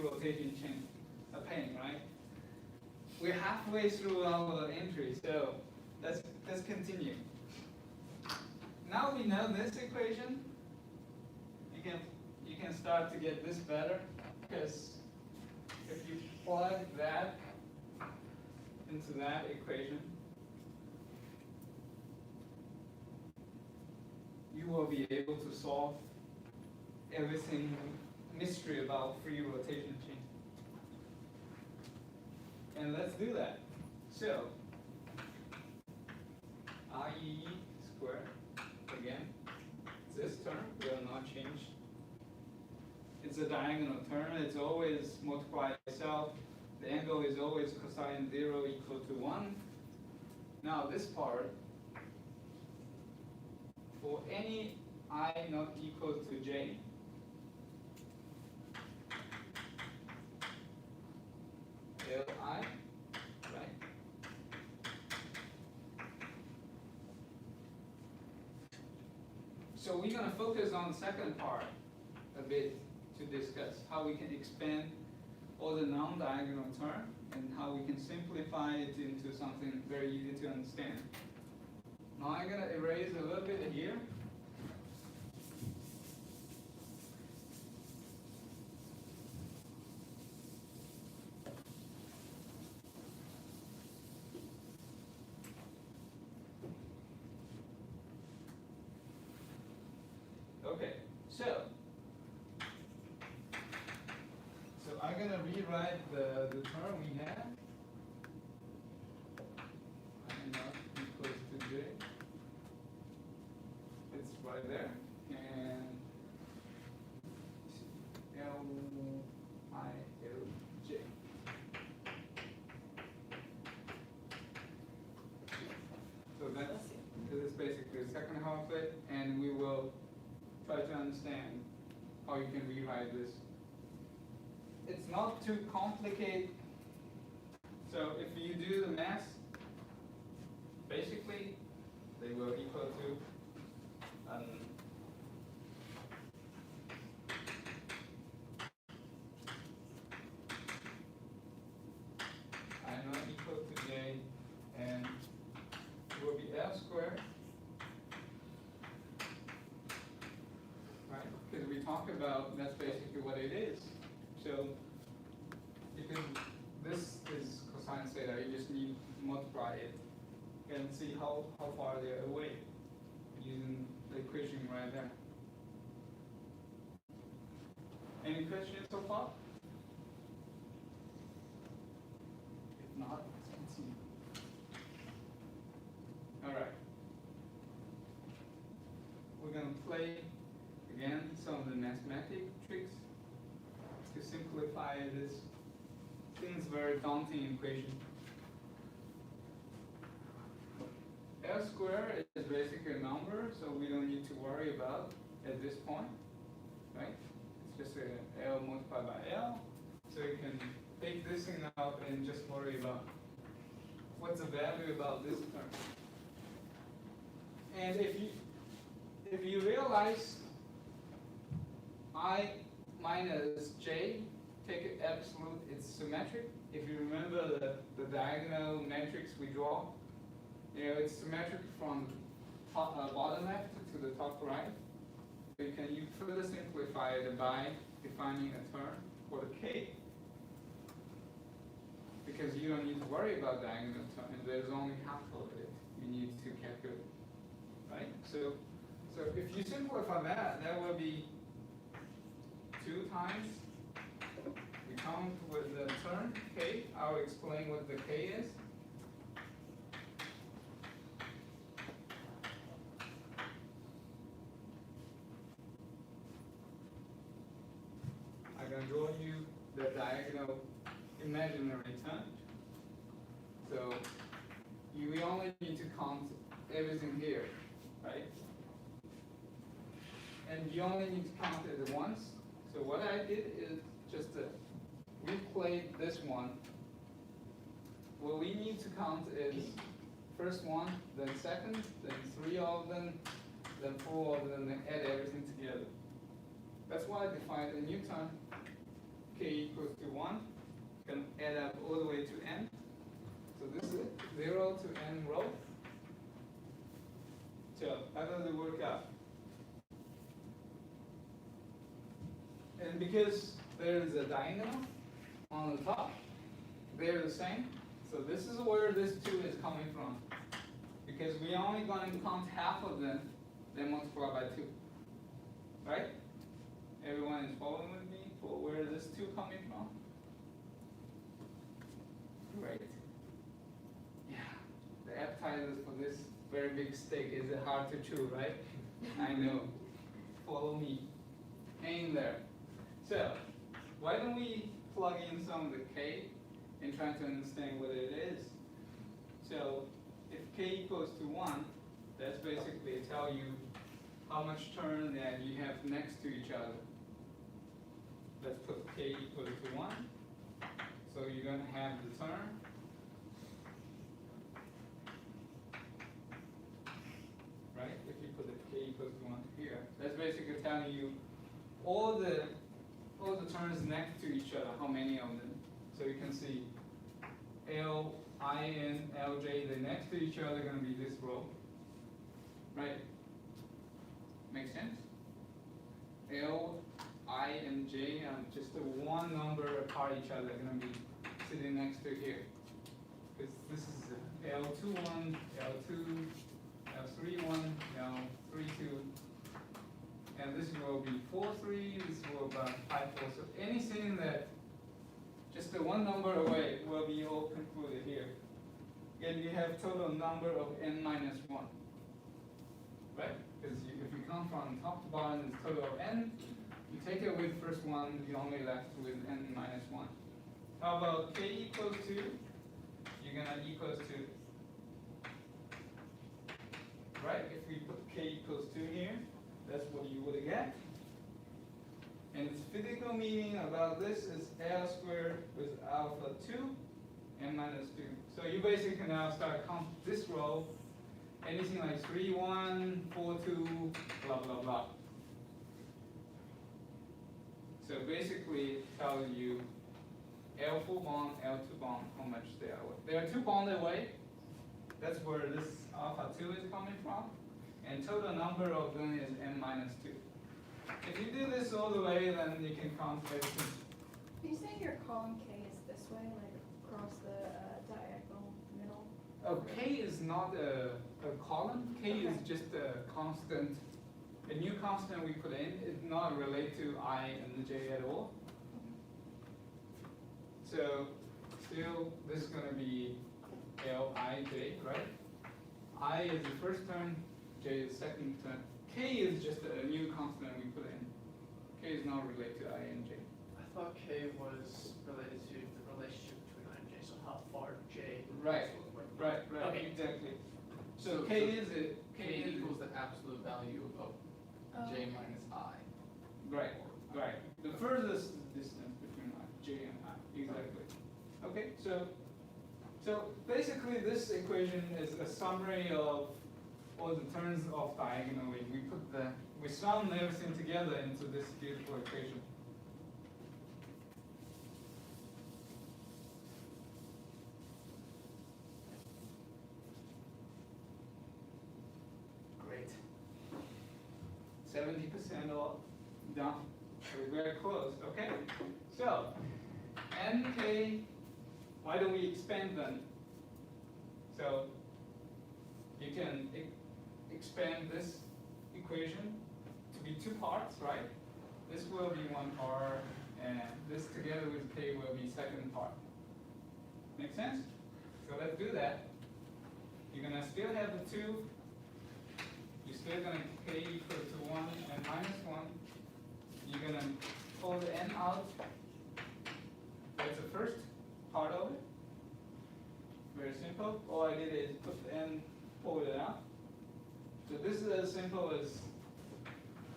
rotation chain, a pain, right? We're halfway through our entry, so let's continue. Now we know this equation. You can start to get this better, because if you plug that into that equation, you will be able to solve everything mystery about free rotation chain. And let's do that. So IE squared, again, this term will not change. It's a diagonal term. It's always multiply itself. The angle is always cosine 0 equal to 1. Now this part, for any I not equal to J, Li, right? So we're going to focus on the second part a bit to discuss how we can expand all the non-diagonal term and how we can simplify it into something very easy to understand. Now I'm going to erase a little bit here. Okay, so I'm going to rewrite the term we have. I not equals to J. It's right there. And L I L J. So this is basically the second half of it, and we will try to understand how you can rewrite this. It's not too complicated. So if you do the math, basically they will equal to I not equal to J, and it will be L squared. Right? Because we talk about, that's basically what it is. So you can, this is cosine theta, you just need to multiply it and see how far they're away using the equation right there. Any questions so far? If not, let's continue. Alright. We're going to play again some of the mathematic tricks to simplify this thing's very daunting equation. L squared is basically a number, so we don't need to worry about at this point, right? It's just a L multiplied by L, so you can take this thing out and just worry about what's the value about this term. And if you realize I minus j, take it absolute, it's symmetric. If you remember the diagonal matrix we draw, it's symmetric from top, bottom left to the top right. So you further simplify it by defining a term for the k, because you don't need to worry about diagonal term. There's only half of it you need to calculate, right? So if you simplify that, that will be 2 times. We come with the term k. I'll explain what the k is. I'm going to draw you the diagonal imaginary term. So we only need to count everything here, right? And you only need to count it once. So what I did is just replayed this one. What we need to count is first one, then second, then 3 of them, then 4 of them, then add everything together. That's why I defined a new term, k equals to 1, can add up all the way to n. So this is 0 to n row. So how does it work out? And because there is a diagonal on the top, they're the same. So this is where this 2 is coming from. Because we are only going to count half of them, then multiply by 2. Right? Everyone is following with me for where is this 2 coming from? Great. Yeah. The appetizers for this very big steak is hard to chew, right? I know. Follow me. Hang in there. So, why don't we plug in some of the k and try to understand what it is? So, if k equals to 1, that's basically tell you how much term that you have next to each other. Let's put k equal to 1. So you're going to have the term. Right? If you put the k equals to 1 here, that's basically telling you all the terms next to each other, how many of them. So you can see L, I, N, L, J, they're next to each other, going to be this row. Right? Make sense? L, I, and J are just one number apart each other, going to be sitting next to here. Because this is L21, L2, L31, L32. And this will be 4-3, this will be 5-4. So anything that just the one number away will be all concluded here. And you have total number of n minus 1. Right? Because if you count from top to bottom, it's total of n. You take away the first one, you're only left with n minus 1. How about k equals 2? You're going to equals to, right? If we put k equals 2 here, that's what you would get. And its physical meaning about this is L squared with alpha 2, n minus 2. So you basically now start count this row, anything like 3, 1, 4, 2, blah, blah, blah. So basically it tells you L4 bond, L2 bond, how much they are away. They are 2 bonded away. That's where this alpha 2 is coming from. And total number of them is n minus 2. If you do this all the way, then you can count everything. Are you saying your column K is this way, like across the diagonal middle? Oh, K is not a column. K is Okay. just a constant. A new constant we put in is not related to I and J at all. So still, this is going to be L, I, J, right? I is the first term, J is the second term. K is just a new constant we put in. K is not related to I and J. I thought K was related to the relationship between I and J, so how far J. Right. Right, Okay. exactly. So K is it? K equals the absolute value of J Oh. minus I. Right, right. The furthest distance between J and I, exactly. Okay, so So basically this equation is a summary of all the terms of diagonally. We sum everything together into this beautiful equation. Great. 70% all done. We're very close, okay? So, nk, why don't we expand them? So, you can expand this equation to be two parts, right? This will be one part, and this together with k will be second part. Make sense? So let's do that. You're gonna still have the 2. You're still gonna k equal to 1 and minus 1. You're gonna pull the n out. That's the first part of it. Very simple. All I did is put the n, pull it out. So this is as simple as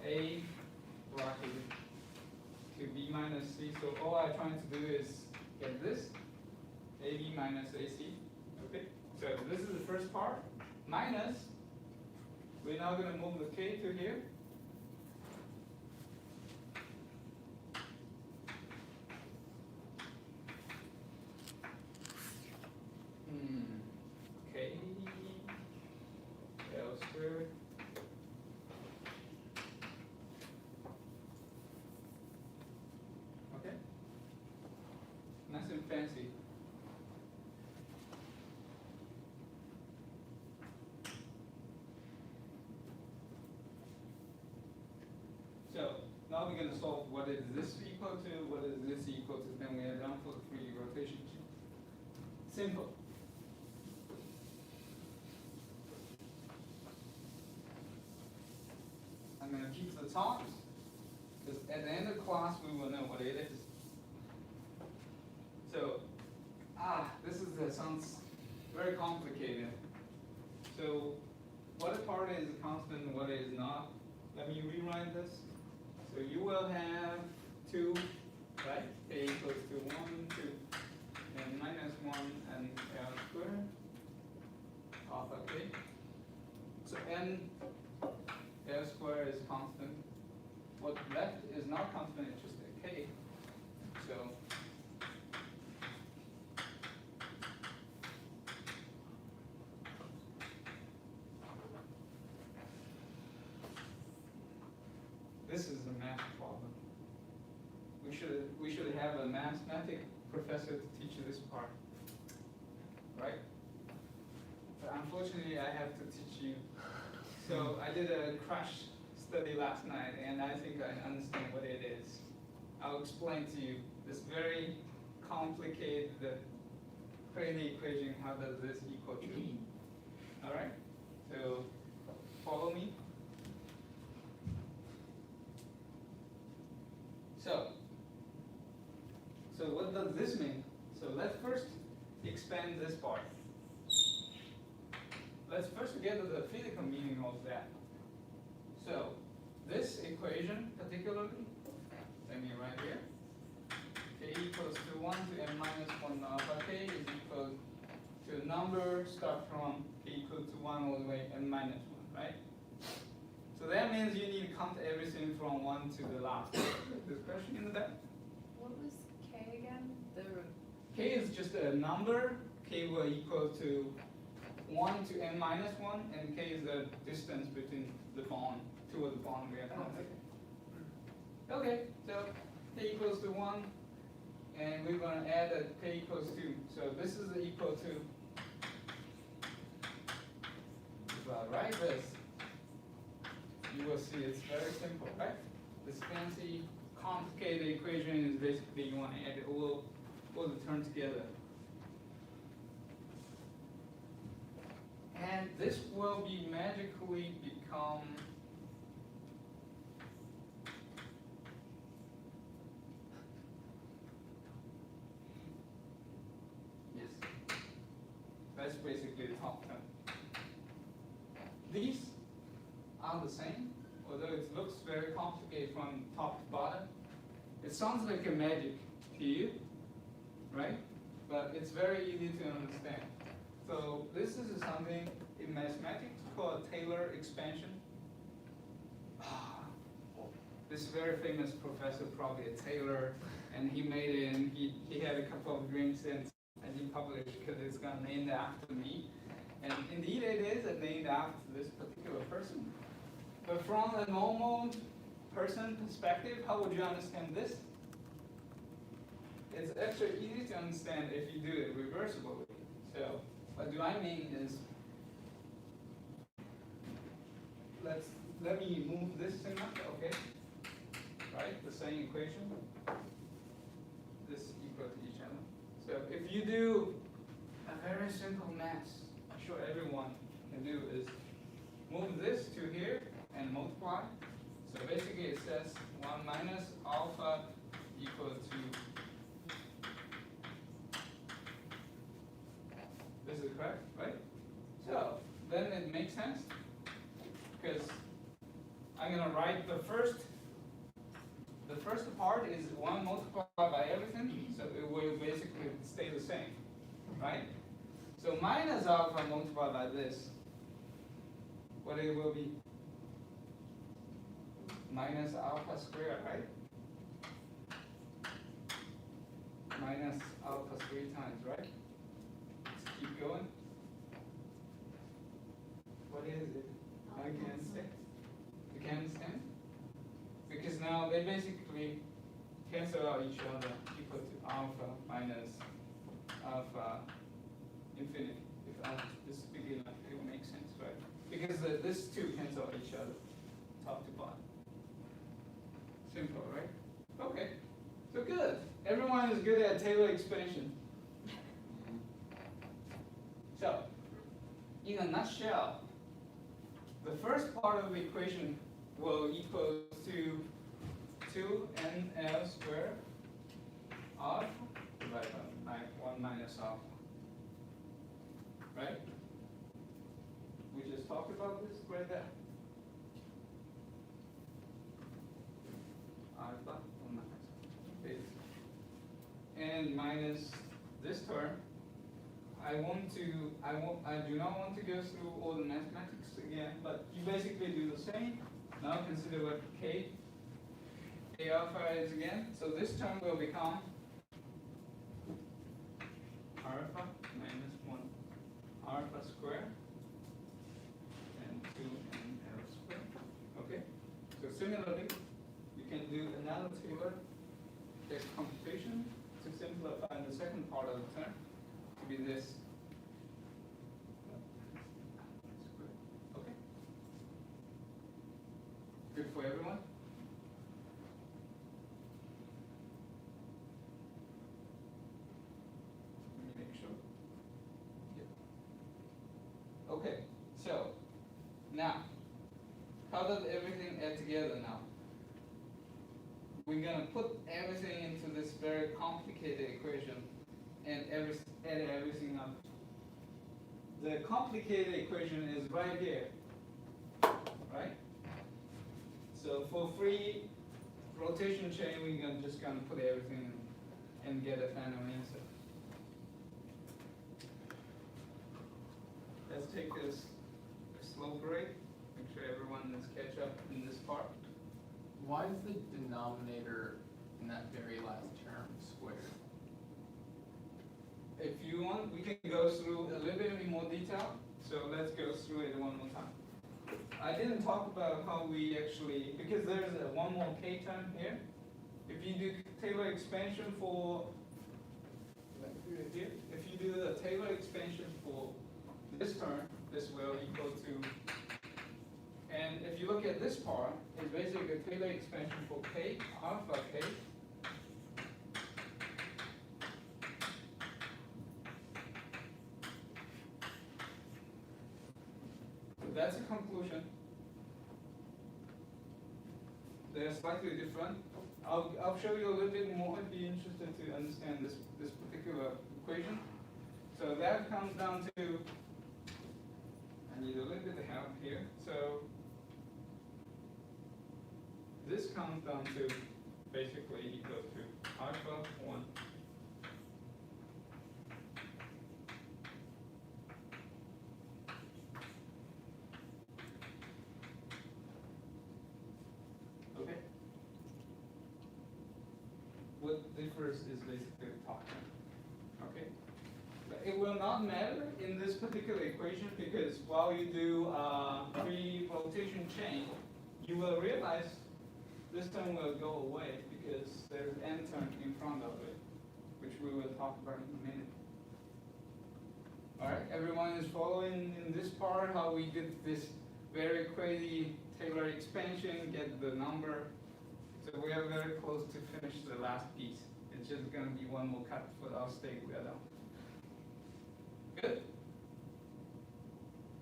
a bracket to b minus c. So all I'm trying to do is get this, ab minus ac. Okay. So this is the first part. Minus, we're now going to move the k to here. K L squared. Okay. Nice and fancy. So now we're going to solve what is this equal to, what is this equal to, then we are done for the free rotation. Simple. I'm going to keep the tops, because at the end of class we will know what it is. So, this sounds very complicated. So, what part is constant and what is not? Let me rewrite this. So you will have 2, right? K equals to 1, 2, and minus 1, and L squared, alpha k. So n L squared is constant. What left is not constant, it's just a k. So this is a math problem. We should have a mathematics professor to teach you this part, right? But unfortunately, I have to teach you. So I did a crash study last night, and I think I understand what it is. I'll explain to you this very complicated crazy equation. How does this equal to? All right. So follow me. So what does this mean? So let's first expand this part. Let's first get to the physical meaning of that. So this equation particularly, let me write here. K equals to 1 to n minus 1 alpha k is equal to a number start from k equal to 1 all the way n minus 1, right? So that means you need to count everything from 1 to the last. This question in the back? What was K again? K is just a number. K will equal to 1 to n minus 1, and k is the distance between the bond, two of the bond we are counting. Okay, so k equals to 1, and we're going to add a k equals 2. So this is equal to, if I write this, you will see it's very simple, right? This fancy, complicated equation is basically you want to add all the terms together. And this will be magically become yes. That's basically the top term. These are the same, although it looks very complicated from top to bottom. It sounds like a magic to you, right? but it's very easy to understand. So this is something in mathematics called Taylor expansion. This very famous professor, probably a Taylor, and he made it, and he had a couple of drinks and he published because it's got named after me. And indeed it is named after this particular person. But from a normal person perspective, how would you understand this? It's actually easy to understand if you do it reversibly. So what do I mean is, let me move this thing up, okay? Right, the same equation. This is equal to each other. So if you do a very simple math, I'm sure everyone can do, is move this to here and multiply. So basically it says 1 minus alpha equal to, this is correct, right? So then it makes sense, because I'm going to write the first part is 1 multiplied by everything, so it will basically stay the same, right? So minus alpha multiplied by this, what it will be? Minus alpha squared, right? Minus alpha 3 times, right? Let's keep going. What is it? I can't understand. You can't understand? Because now they basically cancel out each other, equal to alpha minus alpha infinity. If alpha is big enough, it will make sense, right? Because this two cancel out each other, top to bottom. Simple, right? Okay, so good. Everyone is good at Taylor expansion. So, in a nutshell, the first part of the equation will equal to 2nl squared alpha divided by 1 minus alpha. Right? We just talked about this right there. Alpha 1 minus base. And minus this term. I do not want to go through all the mathematics again, but you basically do the same. Now consider what k alpha is again. So this term will become alpha minus 1 alpha squared and 2nl squared. Okay? So similarly, you can do another Taylor computation to simplify the second part of the term to be this. Okay? Good for everyone? Let me make sure. Yep. Okay, so now, how does everything add together now? We're going to put everything into this very complicated equation and add everything up. The complicated equation is right here, right? So for free rotation chain, we're just going to put everything in and get a final answer. Let's take this slow break. Make sure everyone is catch up in this part. Why is the denominator in that very last term squared? If you want, we can go through a little bit in more detail. So let's go through it one more time. I didn't talk about how we actually, because there's one more k term here. If you do Taylor expansion for, if you do the Taylor expansion for this term, this will equal to, and if you look at this part, it's basically a Taylor expansion for k, alpha k. So that's a conclusion. They're slightly different. I'll show you a little bit more if you're interested to understand this particular equation. So that comes down to, I need a little bit of help here. So this comes down to basically equal to alpha 1 what differs is basically the torque. Okay? But it will not matter in this particular equation because while you do free rotation chain, you will realize this term will go away because there's n term in front of it, which we will talk about in a minute. Alright, everyone is following in this part how we did this very crazy Taylor expansion, get the number. So we are very close to finish the last piece. It's just gonna be one more cut for our stake, we are done. Good?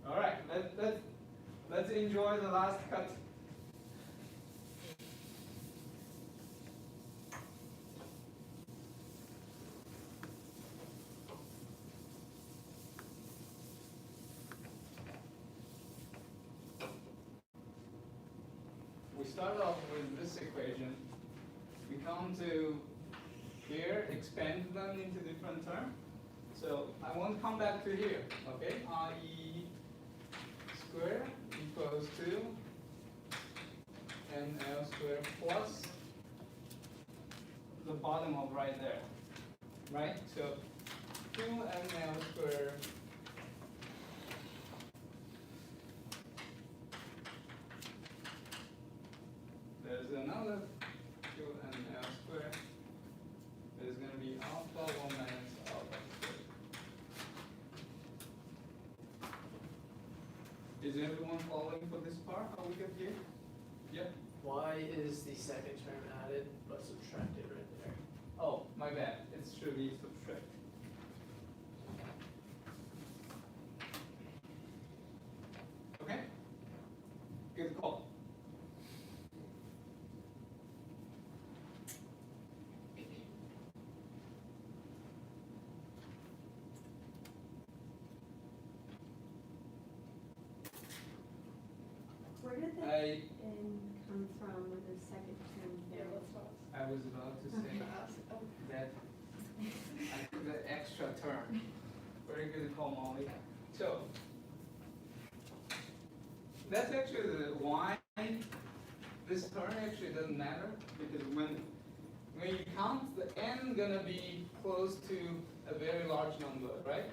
Alright, let's enjoy the last cut. We start off with this equation. We come to here, expand them into different terms. So I want to come back to here, okay? RE squared equals to NL squared plus the bottom of right there, right? So 2NL squared there's another 2NL squared. There's going to be alpha 1 minus alpha squared. Is everyone following for this part? How we get here? Yep. Why is the second term added but subtracted right there? Oh, my bad. It should be subtract. Okay? Good call. Where did the I N come from with the second term there? I was about to say that I put the extra term. Very good call, Molly. So that's actually the why this term actually doesn't matter because when you count the n gonna be close to a very large number, right?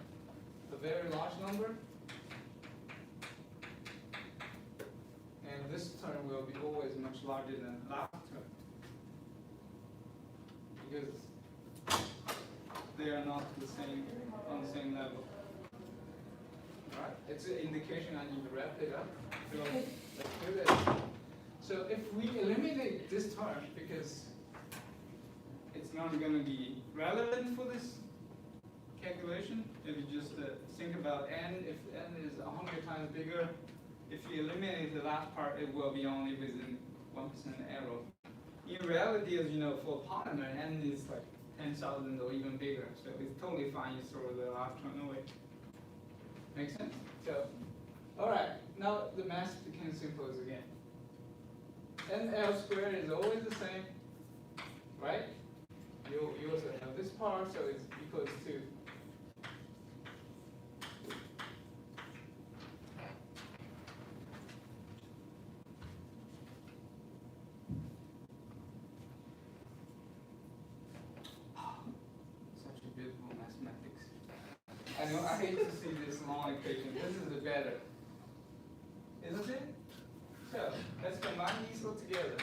A very large number. And this term will be always much larger than the last term. Because they are not the same on the same level. Alright? It's an indication I need to wrap it up. So let's do this. So if we eliminate this term because it's not going to be relevant for this calculation, if you just think about n, if n is 100 times bigger, if you eliminate the last part, it will be only within 1% error. In reality, as you know, for polymer, n is like 10,000 or even bigger, so it's totally fine. You throw the last one away. Make sense? So, all right. Now the math becomes simple again. NL squared is always the same, right? You also have this part, so it's equals to such a beautiful mathematics. I know I hate to see this long equation. This is the better, isn't it? So let's combine these all together.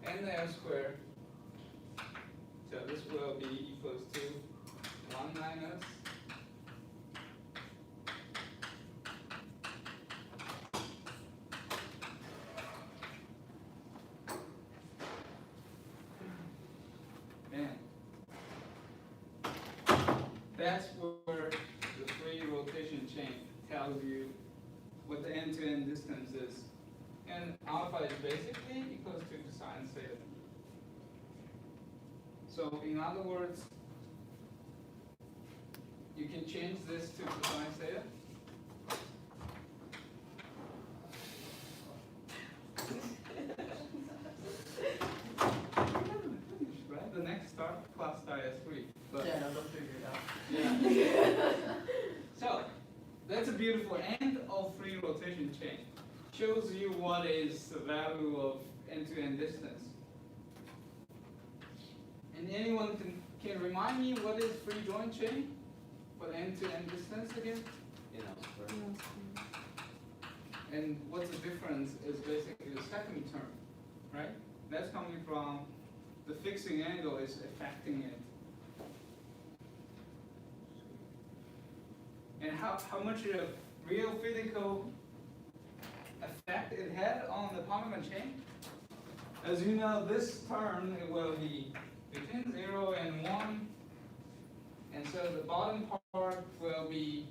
NL squared. So this will be equals to 1 minus man. That's where the free rotation chain tells you what the end-to-end distance is. And alpha is basically equals to cosine theta. So in other words, you can change this to cosine theta. Right? The next class start at 3. But Yeah, no, they'll figure it out. yeah. So that's a beautiful end of free rotation chain. Shows you what is the value of end-to-end distance. And anyone can remind me what is free joint chain for the end-to-end distance again? And what's the difference is basically the second term, right? That's coming from the fixing angle is affecting it. And how much of real physical effect it had on the polymer chain? As you know, this term it will be between 0 and 1. And so the bottom part will be,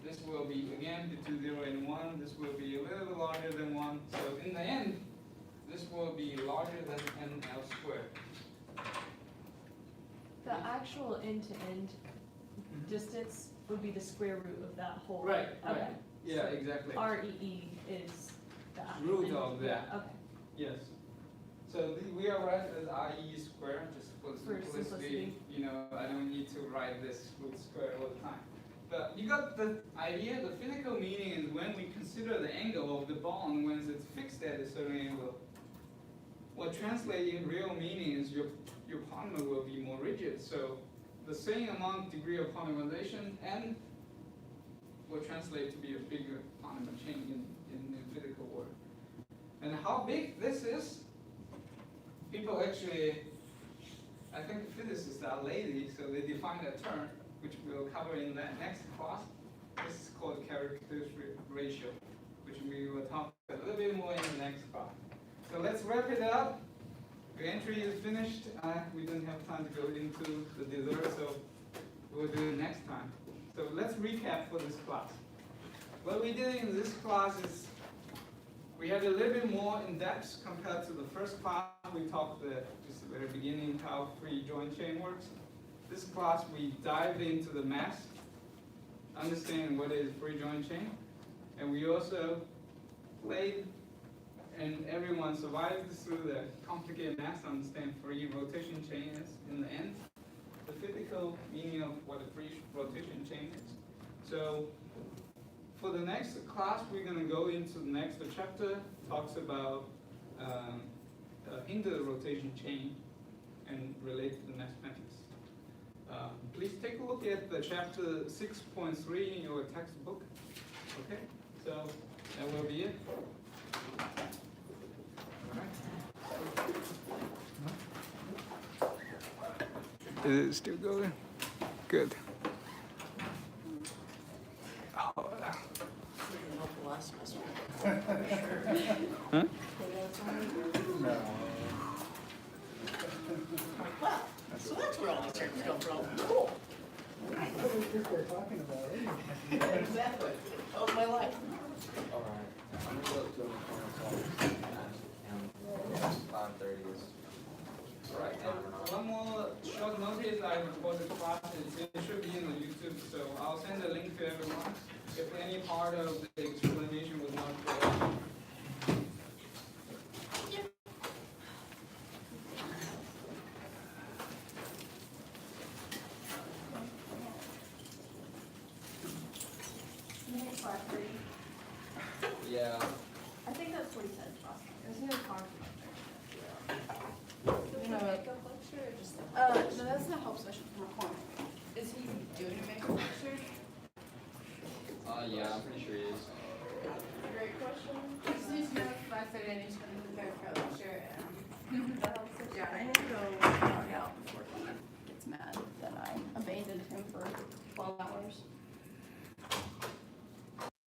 this will be again between 0 and 1. This will be a little bit larger than 1. So in the end, this will be larger than NL squared. The actual end-to-end distance would be the square root of that whole. Right, right. Okay. Yeah, So exactly. REE is the actual. Root end- of that. Yeah, okay. Yes. So we are right as IE squared, just for For simplicity. simplicity. You know, I don't need to write this root square all the time. But you got the idea, the physical meaning is when we consider the angle of the bond when it's fixed at a certain angle. What translates in real meaning is your polymer will be more rigid. So the same amount degree of polymerization and will translate to be a bigger polymer chain in the physical world. And how big this is, people actually, I think physicists are lazy, so they define a term, which we'll cover in the next class. This is called characteristic ratio, which we will talk a little bit more in the next class. So let's wrap it up. The entry is finished. We didn't have time to go into the dessert, so we'll do it next time. So let's recap for this class. What we did in this class is we had a little bit more in depth compared to the first class. We talked just at the very beginning how free joint chain works. This class we dived into the math, understanding what is free joint chain, and we also played and everyone survived through the complicated math to understand free rotation chain is in the end. The physical meaning of what a free rotation chain is. So for the next class, we're going to go into the next chapter, talks about inter-rotation chain and relate to the mathematics. Please take a look at the chapter 6.3 in your textbook. Okay, so that will be it. Is it still going? Good. Oh, Last semester. huh? Wow, so that's where all these terms come from. Cool. Exactly. That was my life. Alright, I'm gonna go to the corner and 5:30 is. Right, and one more short notice, I recorded the class, it should be in the YouTube, so I'll send a link to everyone. If any part of the explanation was not clear. Yeah. I think that's what he said last time. It was near car. You know, Makeup lecture or just? no, that's the help session from recording. Is he doing a makeup lecture? Yeah, I'm